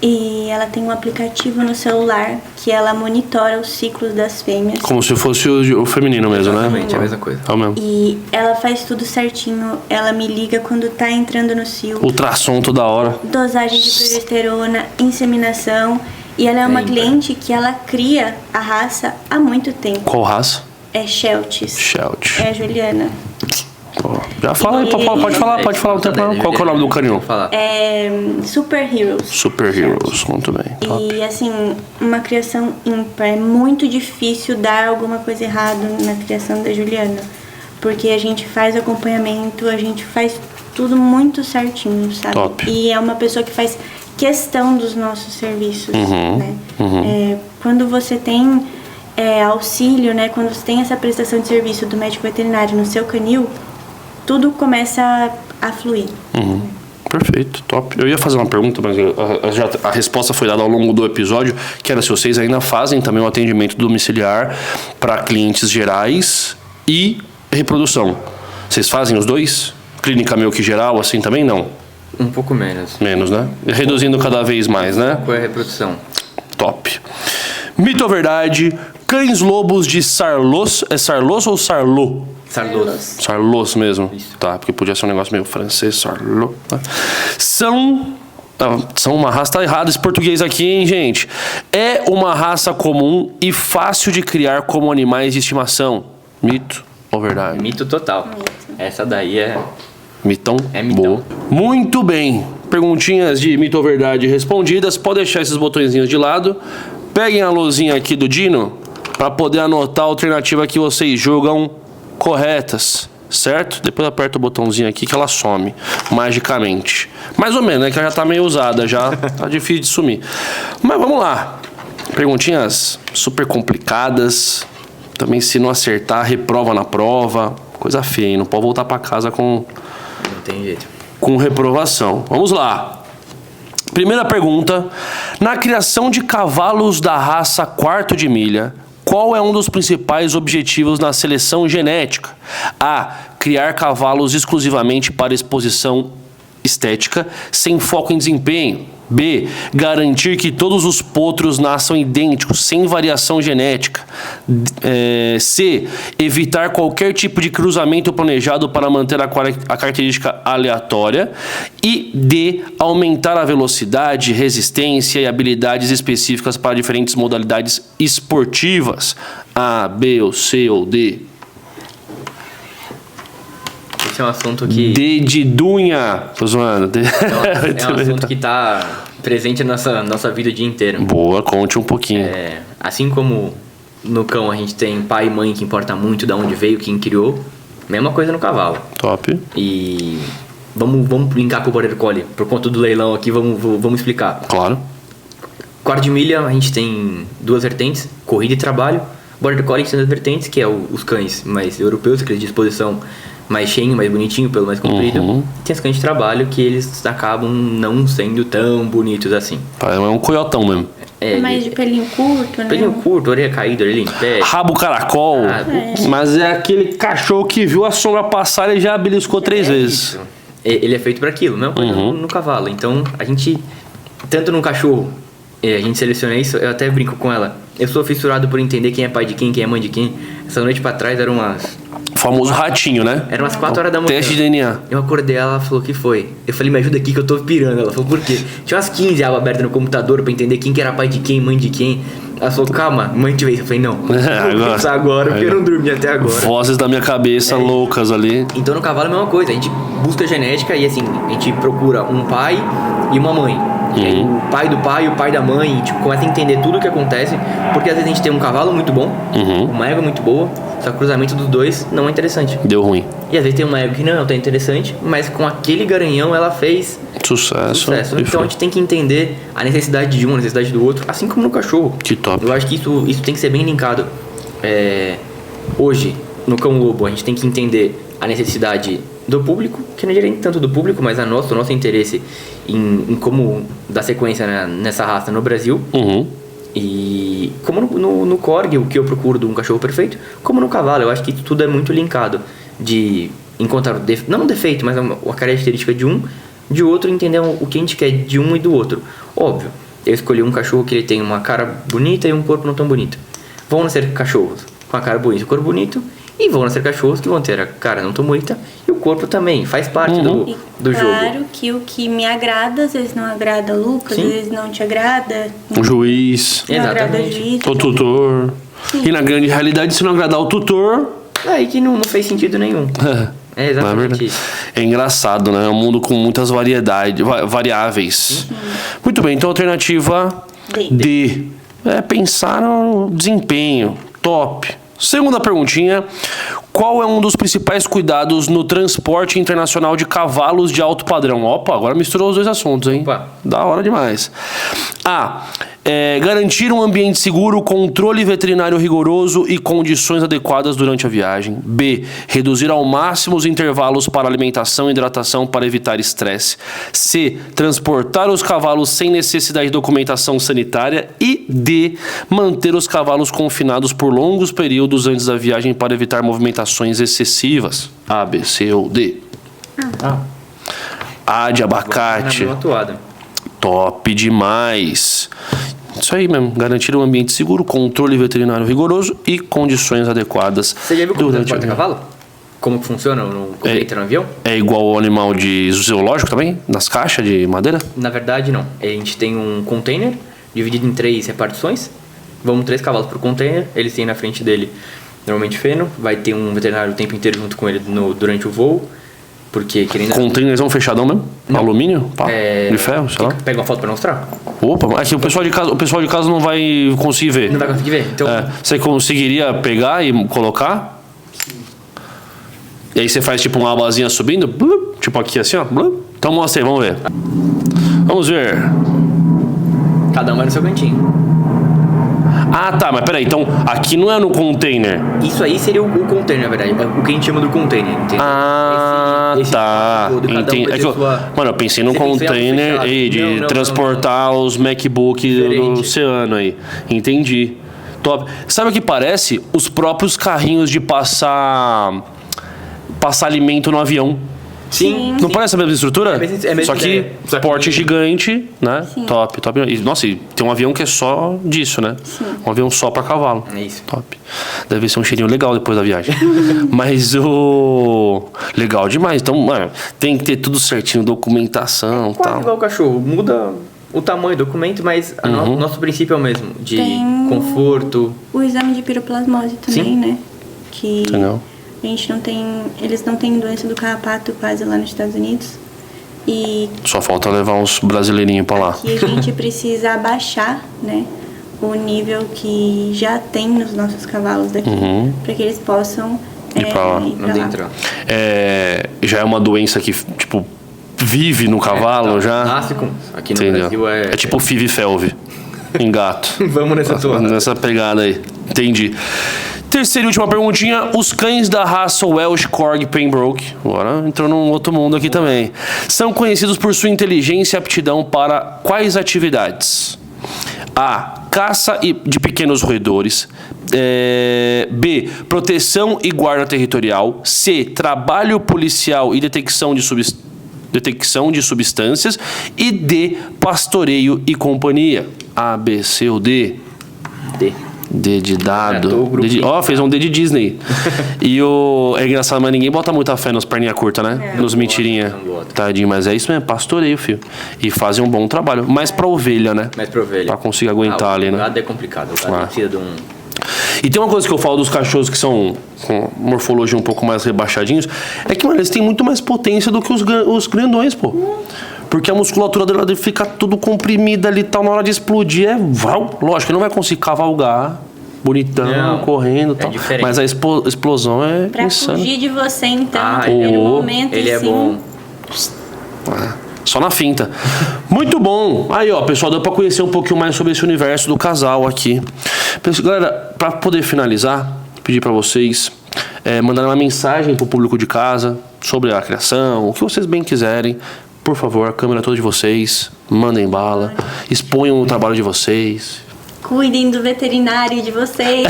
Speaker 3: E ela tem um aplicativo no celular que ela monitora os ciclos das fêmeas.
Speaker 1: Como se fosse o feminino mesmo, né?
Speaker 2: Exatamente, é a mesma coisa.
Speaker 1: É o mesmo.
Speaker 3: E ela faz tudo certinho. Ela me liga quando tá entrando no cio.
Speaker 1: Ultrassom toda hora.
Speaker 3: Dosagem de progesterona, inseminação. E ela é uma cliente que ela cria a raça há muito tempo.
Speaker 1: Qual raça?
Speaker 3: É Shelties.
Speaker 1: Shelties.
Speaker 3: É a Juliana.
Speaker 1: Pô, já fala aí, pode falar, não tem problema. Qual que é o nome do canil?
Speaker 3: É Super Heroes.
Speaker 1: Super Heroes, muito bem. Top.
Speaker 3: E assim, uma criação ímpar. É muito difícil dar alguma coisa errada na criação da Juliana. Porque a gente faz acompanhamento, a gente faz tudo muito certinho, sabe?
Speaker 1: Top.
Speaker 3: E é uma pessoa que faz questão dos nossos serviços, né? Quando você tem auxílio, né? Quando você tem essa prestação de serviço do médico veterinário no seu canil, tudo começa a fluir.
Speaker 1: Perfeito, top. Eu ia fazer uma pergunta, mas a resposta foi dada ao longo do episódio, que era se vocês ainda fazem também um atendimento domiciliar para clientes gerais e reprodução. Vocês fazem os dois? Clínica meio que geral, assim também? Não?
Speaker 2: Um pouco menos.
Speaker 1: Menos, né? Reduzindo cada vez mais, né?
Speaker 2: Qual é a reprodução?
Speaker 1: Top. Mito ou verdade? Cães lobos de Sarlos. É Sarlos ou Sarlot?
Speaker 2: Sarlos.
Speaker 1: Sarlos mesmo.
Speaker 2: Isso.
Speaker 1: Tá, porque podia ser um negócio meio francês, Sarlot. Tá? São uma raça, tá errado esse português aqui, hein, gente? É uma raça comum e fácil de criar como animais de estimação. Mito ou verdade?
Speaker 2: Mito total. Essa daí é...
Speaker 1: Mitão?
Speaker 2: É mitão.
Speaker 1: Boa. Muito bem. Perguntinhas de mito ou verdade respondidas. Pode deixar esses botõezinhos de lado. Peguem a luzinha aqui do Dino para poder anotar a alternativa que vocês julgam corretas, certo? Depois aperta o botãozinho aqui que ela some magicamente. Mais ou menos, né? Que ela já tá meio usada, já tá difícil de sumir. Mas vamos lá. Perguntinhas super complicadas. Também, se não acertar, reprova na prova. Coisa feia, hein? Não pode voltar para casa com
Speaker 2: tem jeito.
Speaker 1: Com reprovação. Vamos lá. Primeira pergunta. Na criação de cavalos da raça quarto de milha, qual é um dos principais objetivos na seleção genética? A. Criar cavalos exclusivamente para exposição estética, sem foco em desempenho. B. Garantir que todos os potros nasçam idênticos, sem variação genética. C. Evitar qualquer tipo de cruzamento planejado para manter a característica aleatória. E D. Aumentar a velocidade, resistência e habilidades específicas para diferentes modalidades esportivas. A, B, ou C ou D.
Speaker 2: Esse é um assunto que...
Speaker 1: D de Dunha. Tô zoando.
Speaker 2: É um assunto que tá presente na nossa vida o dia inteiro.
Speaker 1: Boa, conte um pouquinho.
Speaker 2: Assim como no cão a gente tem pai e mãe, que importa muito de onde veio, quem criou, mesma coisa no cavalo.
Speaker 1: Top.
Speaker 2: E vamos brincar com o Border Collie. Por conta do leilão aqui, vamos explicar.
Speaker 1: Claro.
Speaker 2: Quarto de milha, a gente tem duas vertentes, corrida e trabalho. Border Collie tem duas vertentes, que é os cães mais europeus, aqueles de exposição mais cheinho, mais bonitinho, pelo mais comprido. E tem os cães de trabalho que eles acabam não sendo tão bonitos assim.
Speaker 1: É um coiotão mesmo.
Speaker 3: Mais de pelinho curto, né?
Speaker 2: Pelinho curto, orelha caída, orelha em pé.
Speaker 1: Rabo caracol. Mas é aquele cachorro que viu a sombra passar e já beliscou 3 vezes.
Speaker 2: Isso. Ele é feito para aquilo, mesmo coisa no cavalo. Então, a gente, tanto no cachorro, a gente seleciona isso, eu até brinco com ela. Eu sou fissurado por entender quem é pai de quem é mãe de quem. Essa noite pra trás eram umas...
Speaker 1: O famoso ratinho, né?
Speaker 2: Eram umas 4 horas da manhã.
Speaker 1: Teste de DNA.
Speaker 2: Eu acordei, ela falou, o que foi? Eu falei, me ajuda aqui que eu tô pirando. Ela falou, por quê? Tinha umas 15 abas abertas no computador pra entender quem que era pai de quem, mãe de quem. Ela falou, calma, mãe te veio. Eu falei, não, vou pensar agora, porque eu não dormi até agora.
Speaker 1: Vozes da minha cabeça loucas ali.
Speaker 2: Então no cavalo é a mesma coisa, a gente busca genética e assim, a gente procura um pai e uma mãe. E aí, o pai do pai e o pai da mãe, e, tipo, começa a entender tudo o que acontece, porque às vezes a gente tem um cavalo muito bom, uma égua muito boa, só que o cruzamento dos dois não é interessante.
Speaker 1: Deu ruim.
Speaker 2: E às vezes tem uma égua que não é tão interessante, mas com aquele garanhão ela fez
Speaker 1: sucesso.
Speaker 2: Então a gente tem que entender a necessidade de um, a necessidade do outro, assim como no cachorro.
Speaker 1: Que top.
Speaker 2: Eu acho que isso tem que ser bem linkado. Hoje, no cão lobo, a gente tem que entender a necessidade do público, que não é nem tanto do público, mas o nosso interesse em como dar sequência nessa raça no Brasil. E como no Corgi, o que eu procuro de um cachorro perfeito, como no cavalo, eu acho que tudo é muito linkado. De encontrar, não um defeito, mas uma característica de um, de outro, entender o que a gente quer de um e do outro. Óbvio, eu escolhi um cachorro que ele tem uma cara bonita e um corpo não tão bonito. Vão nascer cachorros com a cara bonita e o corpo bonito, e vão nascer cachorros que vão ter a cara não tão bonita e o corpo também, faz parte do jogo.
Speaker 3: Claro que o que me agrada, às vezes não agrada o Lucas, às vezes não te agrada.
Speaker 1: O juiz,
Speaker 3: Não agrada o juiz.
Speaker 1: o tutor. Sim. E na grande realidade, se não agradar o tutor...
Speaker 2: Aí que não fez sentido nenhum. É exatamente isso.
Speaker 1: É engraçado, né? É um mundo com muitas variáveis. Muito bem, então alternativa D. Pensar no desempenho. Top. Segunda perguntinha. Qual é um dos principais cuidados no transporte internacional de cavalos de alto padrão? Opa, agora misturou os dois assuntos, hein?
Speaker 2: Opa.
Speaker 1: Da hora demais. A. Garantir um ambiente seguro, controle veterinário rigoroso e condições adequadas durante a viagem. B. Reduzir ao máximo os intervalos para alimentação e hidratação para evitar estresse. C. Transportar os cavalos sem necessidade de documentação sanitária. E D. Manter os cavalos confinados por longos períodos antes da viagem para evitar movimentações excessivas. A, B, C ou D? A de abacate. Top demais. Isso aí mesmo, garantir um ambiente seguro, controle veterinário rigoroso e condições adequadas.
Speaker 2: Você já viu como transporta cavalo? Como que funciona quando entra no avião?
Speaker 1: É igual ao animal de zoológico também? Nas caixas de madeira?
Speaker 2: Na verdade, não. A gente tem um container dividido em 3 repartições. Vamos 3 cavalos por container. Eles têm na frente dele, normalmente feno. Vai ter um veterinário o tempo inteiro junto com ele durante o voo. Porque querendo...
Speaker 1: Containerzão fechadão mesmo? Não. Alumínio? Pá, de ferro, sei lá.
Speaker 2: Pega uma foto pra mostrar?
Speaker 1: Opa, mas aqui o pessoal de casa não vai conseguir ver.
Speaker 2: Não vai conseguir ver? Então...
Speaker 1: Você conseguiria pegar e colocar? Sim. E aí você faz tipo uma abazinha subindo? Blup, tipo aqui assim, ó. Blup. Então mostra aí, vamos ver. Vamos ver.
Speaker 2: Cada um vai no seu cantinho.
Speaker 1: Ah, tá, mas peraí, então aqui não é no container.
Speaker 2: Isso aí seria o container, na verdade. O que a gente chama do container, entendeu?
Speaker 1: Tá. Entendi. Mano, eu pensei no container aí de transportar os MacBook do oceano aí. Entendi. Top. Sabe o que parece? Os próprios carrinhos de passar alimento no avião.
Speaker 2: Sim.
Speaker 1: Não parece a mesma estrutura? Só que
Speaker 2: ideia.
Speaker 1: porte gigante, né?
Speaker 3: Sim.
Speaker 1: Top. Nossa, e tem um avião que é só disso, né?
Speaker 3: Sim.
Speaker 1: Um avião só pra cavalo.
Speaker 2: É isso.
Speaker 1: Top. Deve ser um cheirinho legal depois da viagem. Mas legal demais. Então, mano, tem que ter tudo certinho, documentação e tal.
Speaker 2: Igual o cachorro. Muda o tamanho do documento, mas o nosso princípio é o mesmo. De conforto.
Speaker 3: O exame de piroplasmose também, né? Que...
Speaker 1: Entendeu?
Speaker 3: A gente não tem... Eles não têm doença do carrapato quase lá nos Estados Unidos. E...
Speaker 1: Só falta levar uns brasileirinhos pra lá.
Speaker 3: E a gente precisa abaixar, né? O nível que já tem nos nossos cavalos daqui. Para que eles possam
Speaker 1: ir pra lá. Já é uma doença que, tipo, vive no cavalo já?
Speaker 2: Nasce com... Aqui no Brasil
Speaker 1: é tipo FIV e FeLV em gato.
Speaker 2: Vamos nessa toa.
Speaker 1: Nessa pegada aí. Entendi. Terceira e última perguntinha. Os cães da raça Welsh Corgi Pembroke, agora entrou num outro mundo aqui também, são conhecidos por sua inteligência e aptidão para quais atividades? A. Caça de pequenos roedores. B. Proteção e guarda territorial. C. Trabalho policial e detecção de substâncias. E D. Pastoreio e companhia. A, B, C ou D?
Speaker 2: D.
Speaker 1: D de dado. Fez um D de Disney. E é engraçado, mas ninguém bota muita fé nos perninha curta, né? Nos mentirinha. Tadinho, mas é isso mesmo, pastoreio, filho. E fazem um bom trabalho. Mais pra ovelha, né?
Speaker 2: Mais pra ovelha.
Speaker 1: Pra conseguir aguentar ali, né?
Speaker 2: O gado é complicado. O gado precisa de um...
Speaker 1: E tem uma coisa que eu falo dos cachorros que são com morfologia um pouco mais rebaixadinhos, é que, mano, eles têm muito mais potência do que os grandões, pô. Porque a musculatura dele fica tudo comprimida ali e tal, na hora de explodir lógico, ele não vai conseguir cavalgar bonitão, correndo e tal.
Speaker 2: Diferente.
Speaker 1: Mas a explosão é
Speaker 3: pra
Speaker 1: insana.
Speaker 3: Fugir de você, então, no
Speaker 2: ele
Speaker 3: momento,
Speaker 2: ele
Speaker 3: assim,
Speaker 2: é bom.
Speaker 1: Só na finta. Muito bom. Aí, ó, pessoal, deu pra conhecer um pouquinho mais sobre esse universo do casal aqui. Galera, pra poder finalizar, pedir pra vocês mandarem uma mensagem pro público de casa sobre a criação, o que vocês bem quiserem. Por favor, a câmera toda de vocês, mandem bala, exponham o trabalho de vocês.
Speaker 3: Cuidem do veterinário de vocês.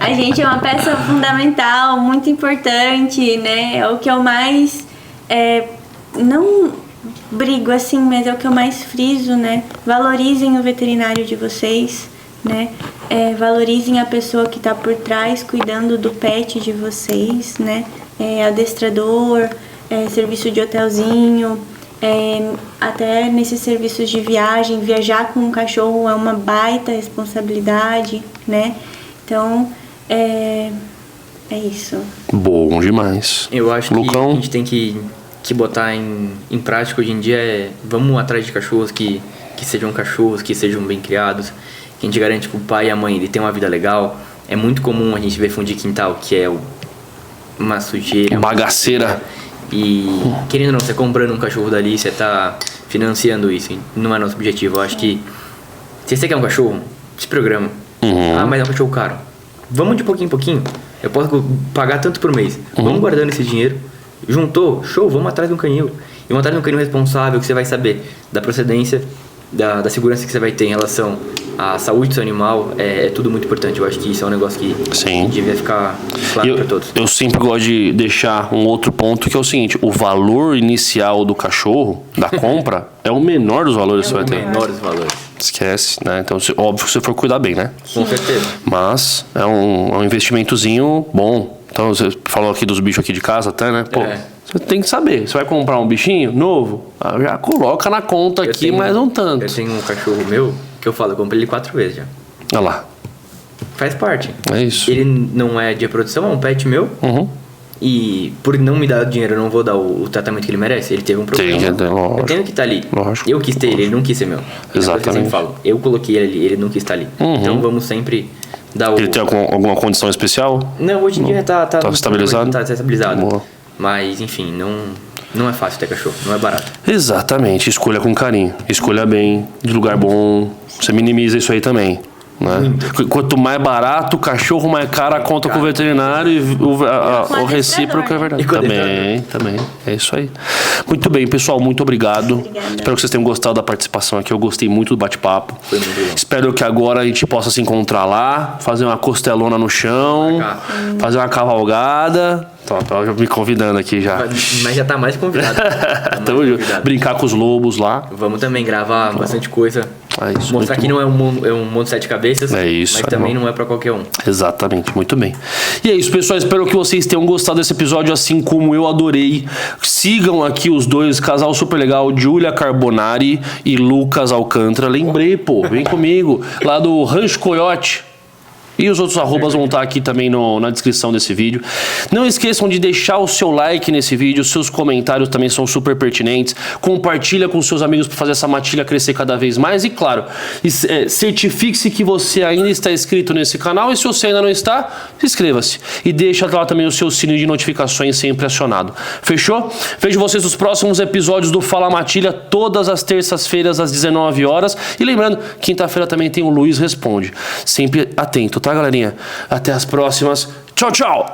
Speaker 3: A gente é uma peça fundamental, muito importante, né? É o que eu mais... brigo assim, mas é o que eu mais friso, né? Valorizem o veterinário de vocês, né? Valorizem a pessoa que tá por trás cuidando do pet de vocês, né? Adestrador, serviço de hotelzinho, até nesses serviços de viagem, viajar com um cachorro é uma baita responsabilidade, né? Então, é isso.
Speaker 1: Bom demais.
Speaker 2: Eu acho
Speaker 1: Lucão?
Speaker 2: que a gente tem que botar em prática hoje em dia vamos atrás de cachorros que sejam cachorros, que sejam bem criados, que a gente garante que o pai e a mãe ele tem uma vida legal. É muito comum a gente ver fundo de quintal, que é uma sujeira.
Speaker 1: Bagaceira.
Speaker 2: E querendo ou não, você comprando um cachorro dali, você tá financiando isso. Não é nosso objetivo. Eu acho que se você quer um cachorro, se programa. Mas é um cachorro caro. Vamos de pouquinho em pouquinho. Eu posso pagar tanto por mês. Vamos guardando esse dinheiro. Juntou, show, vamos atrás de um canil. E vamos atrás de um canil responsável, que você vai saber da procedência, da segurança que você vai ter em relação à saúde do seu animal. É tudo muito importante. Eu acho que isso é um negócio que devia ficar claro para todos.
Speaker 1: Eu sempre gosto de deixar um outro ponto, que é o seguinte: o valor inicial do cachorro, da compra, é o menor dos valores que você vai ter.
Speaker 2: É o menor dos valores.
Speaker 1: Esquece, né? Então, óbvio que você for cuidar bem, né?
Speaker 2: Com certeza.
Speaker 1: Mas é um investimentozinho bom. Então, você falou aqui dos bichos aqui de casa até, né? Pô, você tem que saber. Você vai comprar um bichinho novo, já coloca na conta aqui, mas não tanto.
Speaker 2: Eu tenho um cachorro meu, que eu falo, eu comprei ele 4 vezes já.
Speaker 1: Olha lá.
Speaker 2: Faz parte.
Speaker 1: É isso.
Speaker 2: Ele não é de reprodução, é um pet meu. E por não me dar dinheiro, eu não vou dar o tratamento que ele merece. Ele teve um problema. Eu tenho que estar ali.
Speaker 1: Lógico.
Speaker 2: Eu quis ter ele não quis ser meu.
Speaker 1: Exatamente.
Speaker 2: Eu sempre falo, eu coloquei ele ali, ele não quis estar ali. Então vamos sempre dar o...
Speaker 1: Ele tem alguma condição especial?
Speaker 2: Não, hoje em dia tá
Speaker 1: estabilizado?
Speaker 2: Tá estabilizado.
Speaker 1: Boa.
Speaker 2: Mas, enfim, não é fácil ter cachorro, não é barato.
Speaker 1: Exatamente. Escolha com carinho. Escolha bem, de lugar bom. Você minimiza isso aí também. Né? Quanto mais barato o cachorro, mais cara a conta com o veterinário, e o recíproco é verdade. Também. É isso aí. Muito bem, pessoal, muito obrigado.
Speaker 3: Obrigada.
Speaker 1: Espero que vocês tenham gostado da participação aqui. Eu gostei muito do bate-papo.
Speaker 2: Foi muito bom.
Speaker 1: Espero que agora a gente possa se encontrar lá, fazer uma costelona no chão, fazer uma cavalgada. Tô já me convidando aqui já.
Speaker 2: Mas já tá mais convidado.
Speaker 1: Brincar com os lobos lá.
Speaker 2: Vamos também gravar bastante coisa.
Speaker 1: É isso,
Speaker 2: mostrar que não é um monte de 7 cabeças.
Speaker 1: É isso.
Speaker 2: Mas também não é pra qualquer um.
Speaker 1: Exatamente, muito bem. E é isso, pessoal. Espero que vocês tenham gostado desse episódio, assim como eu adorei. Sigam aqui os dois, casal super legal, Giulia Carbonari e Lucas Alcântara. Lembrei, pô, vem comigo. Lá do Rancho Coyote. E os outros arrobas vão estar aqui também na descrição desse vídeo. Não esqueçam de deixar o seu like nesse vídeo. Seus comentários também são super pertinentes. Compartilha com seus amigos para fazer essa matilha crescer cada vez mais. E claro, certifique-se que você ainda está inscrito nesse canal. E se você ainda não está, inscreva-se. E deixa lá também o seu sininho de notificações sempre acionado. Fechou? Vejo vocês nos próximos episódios do Fala Matilha, todas as terças-feiras às 19 horas. E lembrando, quinta-feira também tem o Luiz Responde. Sempre atento, tá, galerinha? Até as próximas. Tchau, tchau!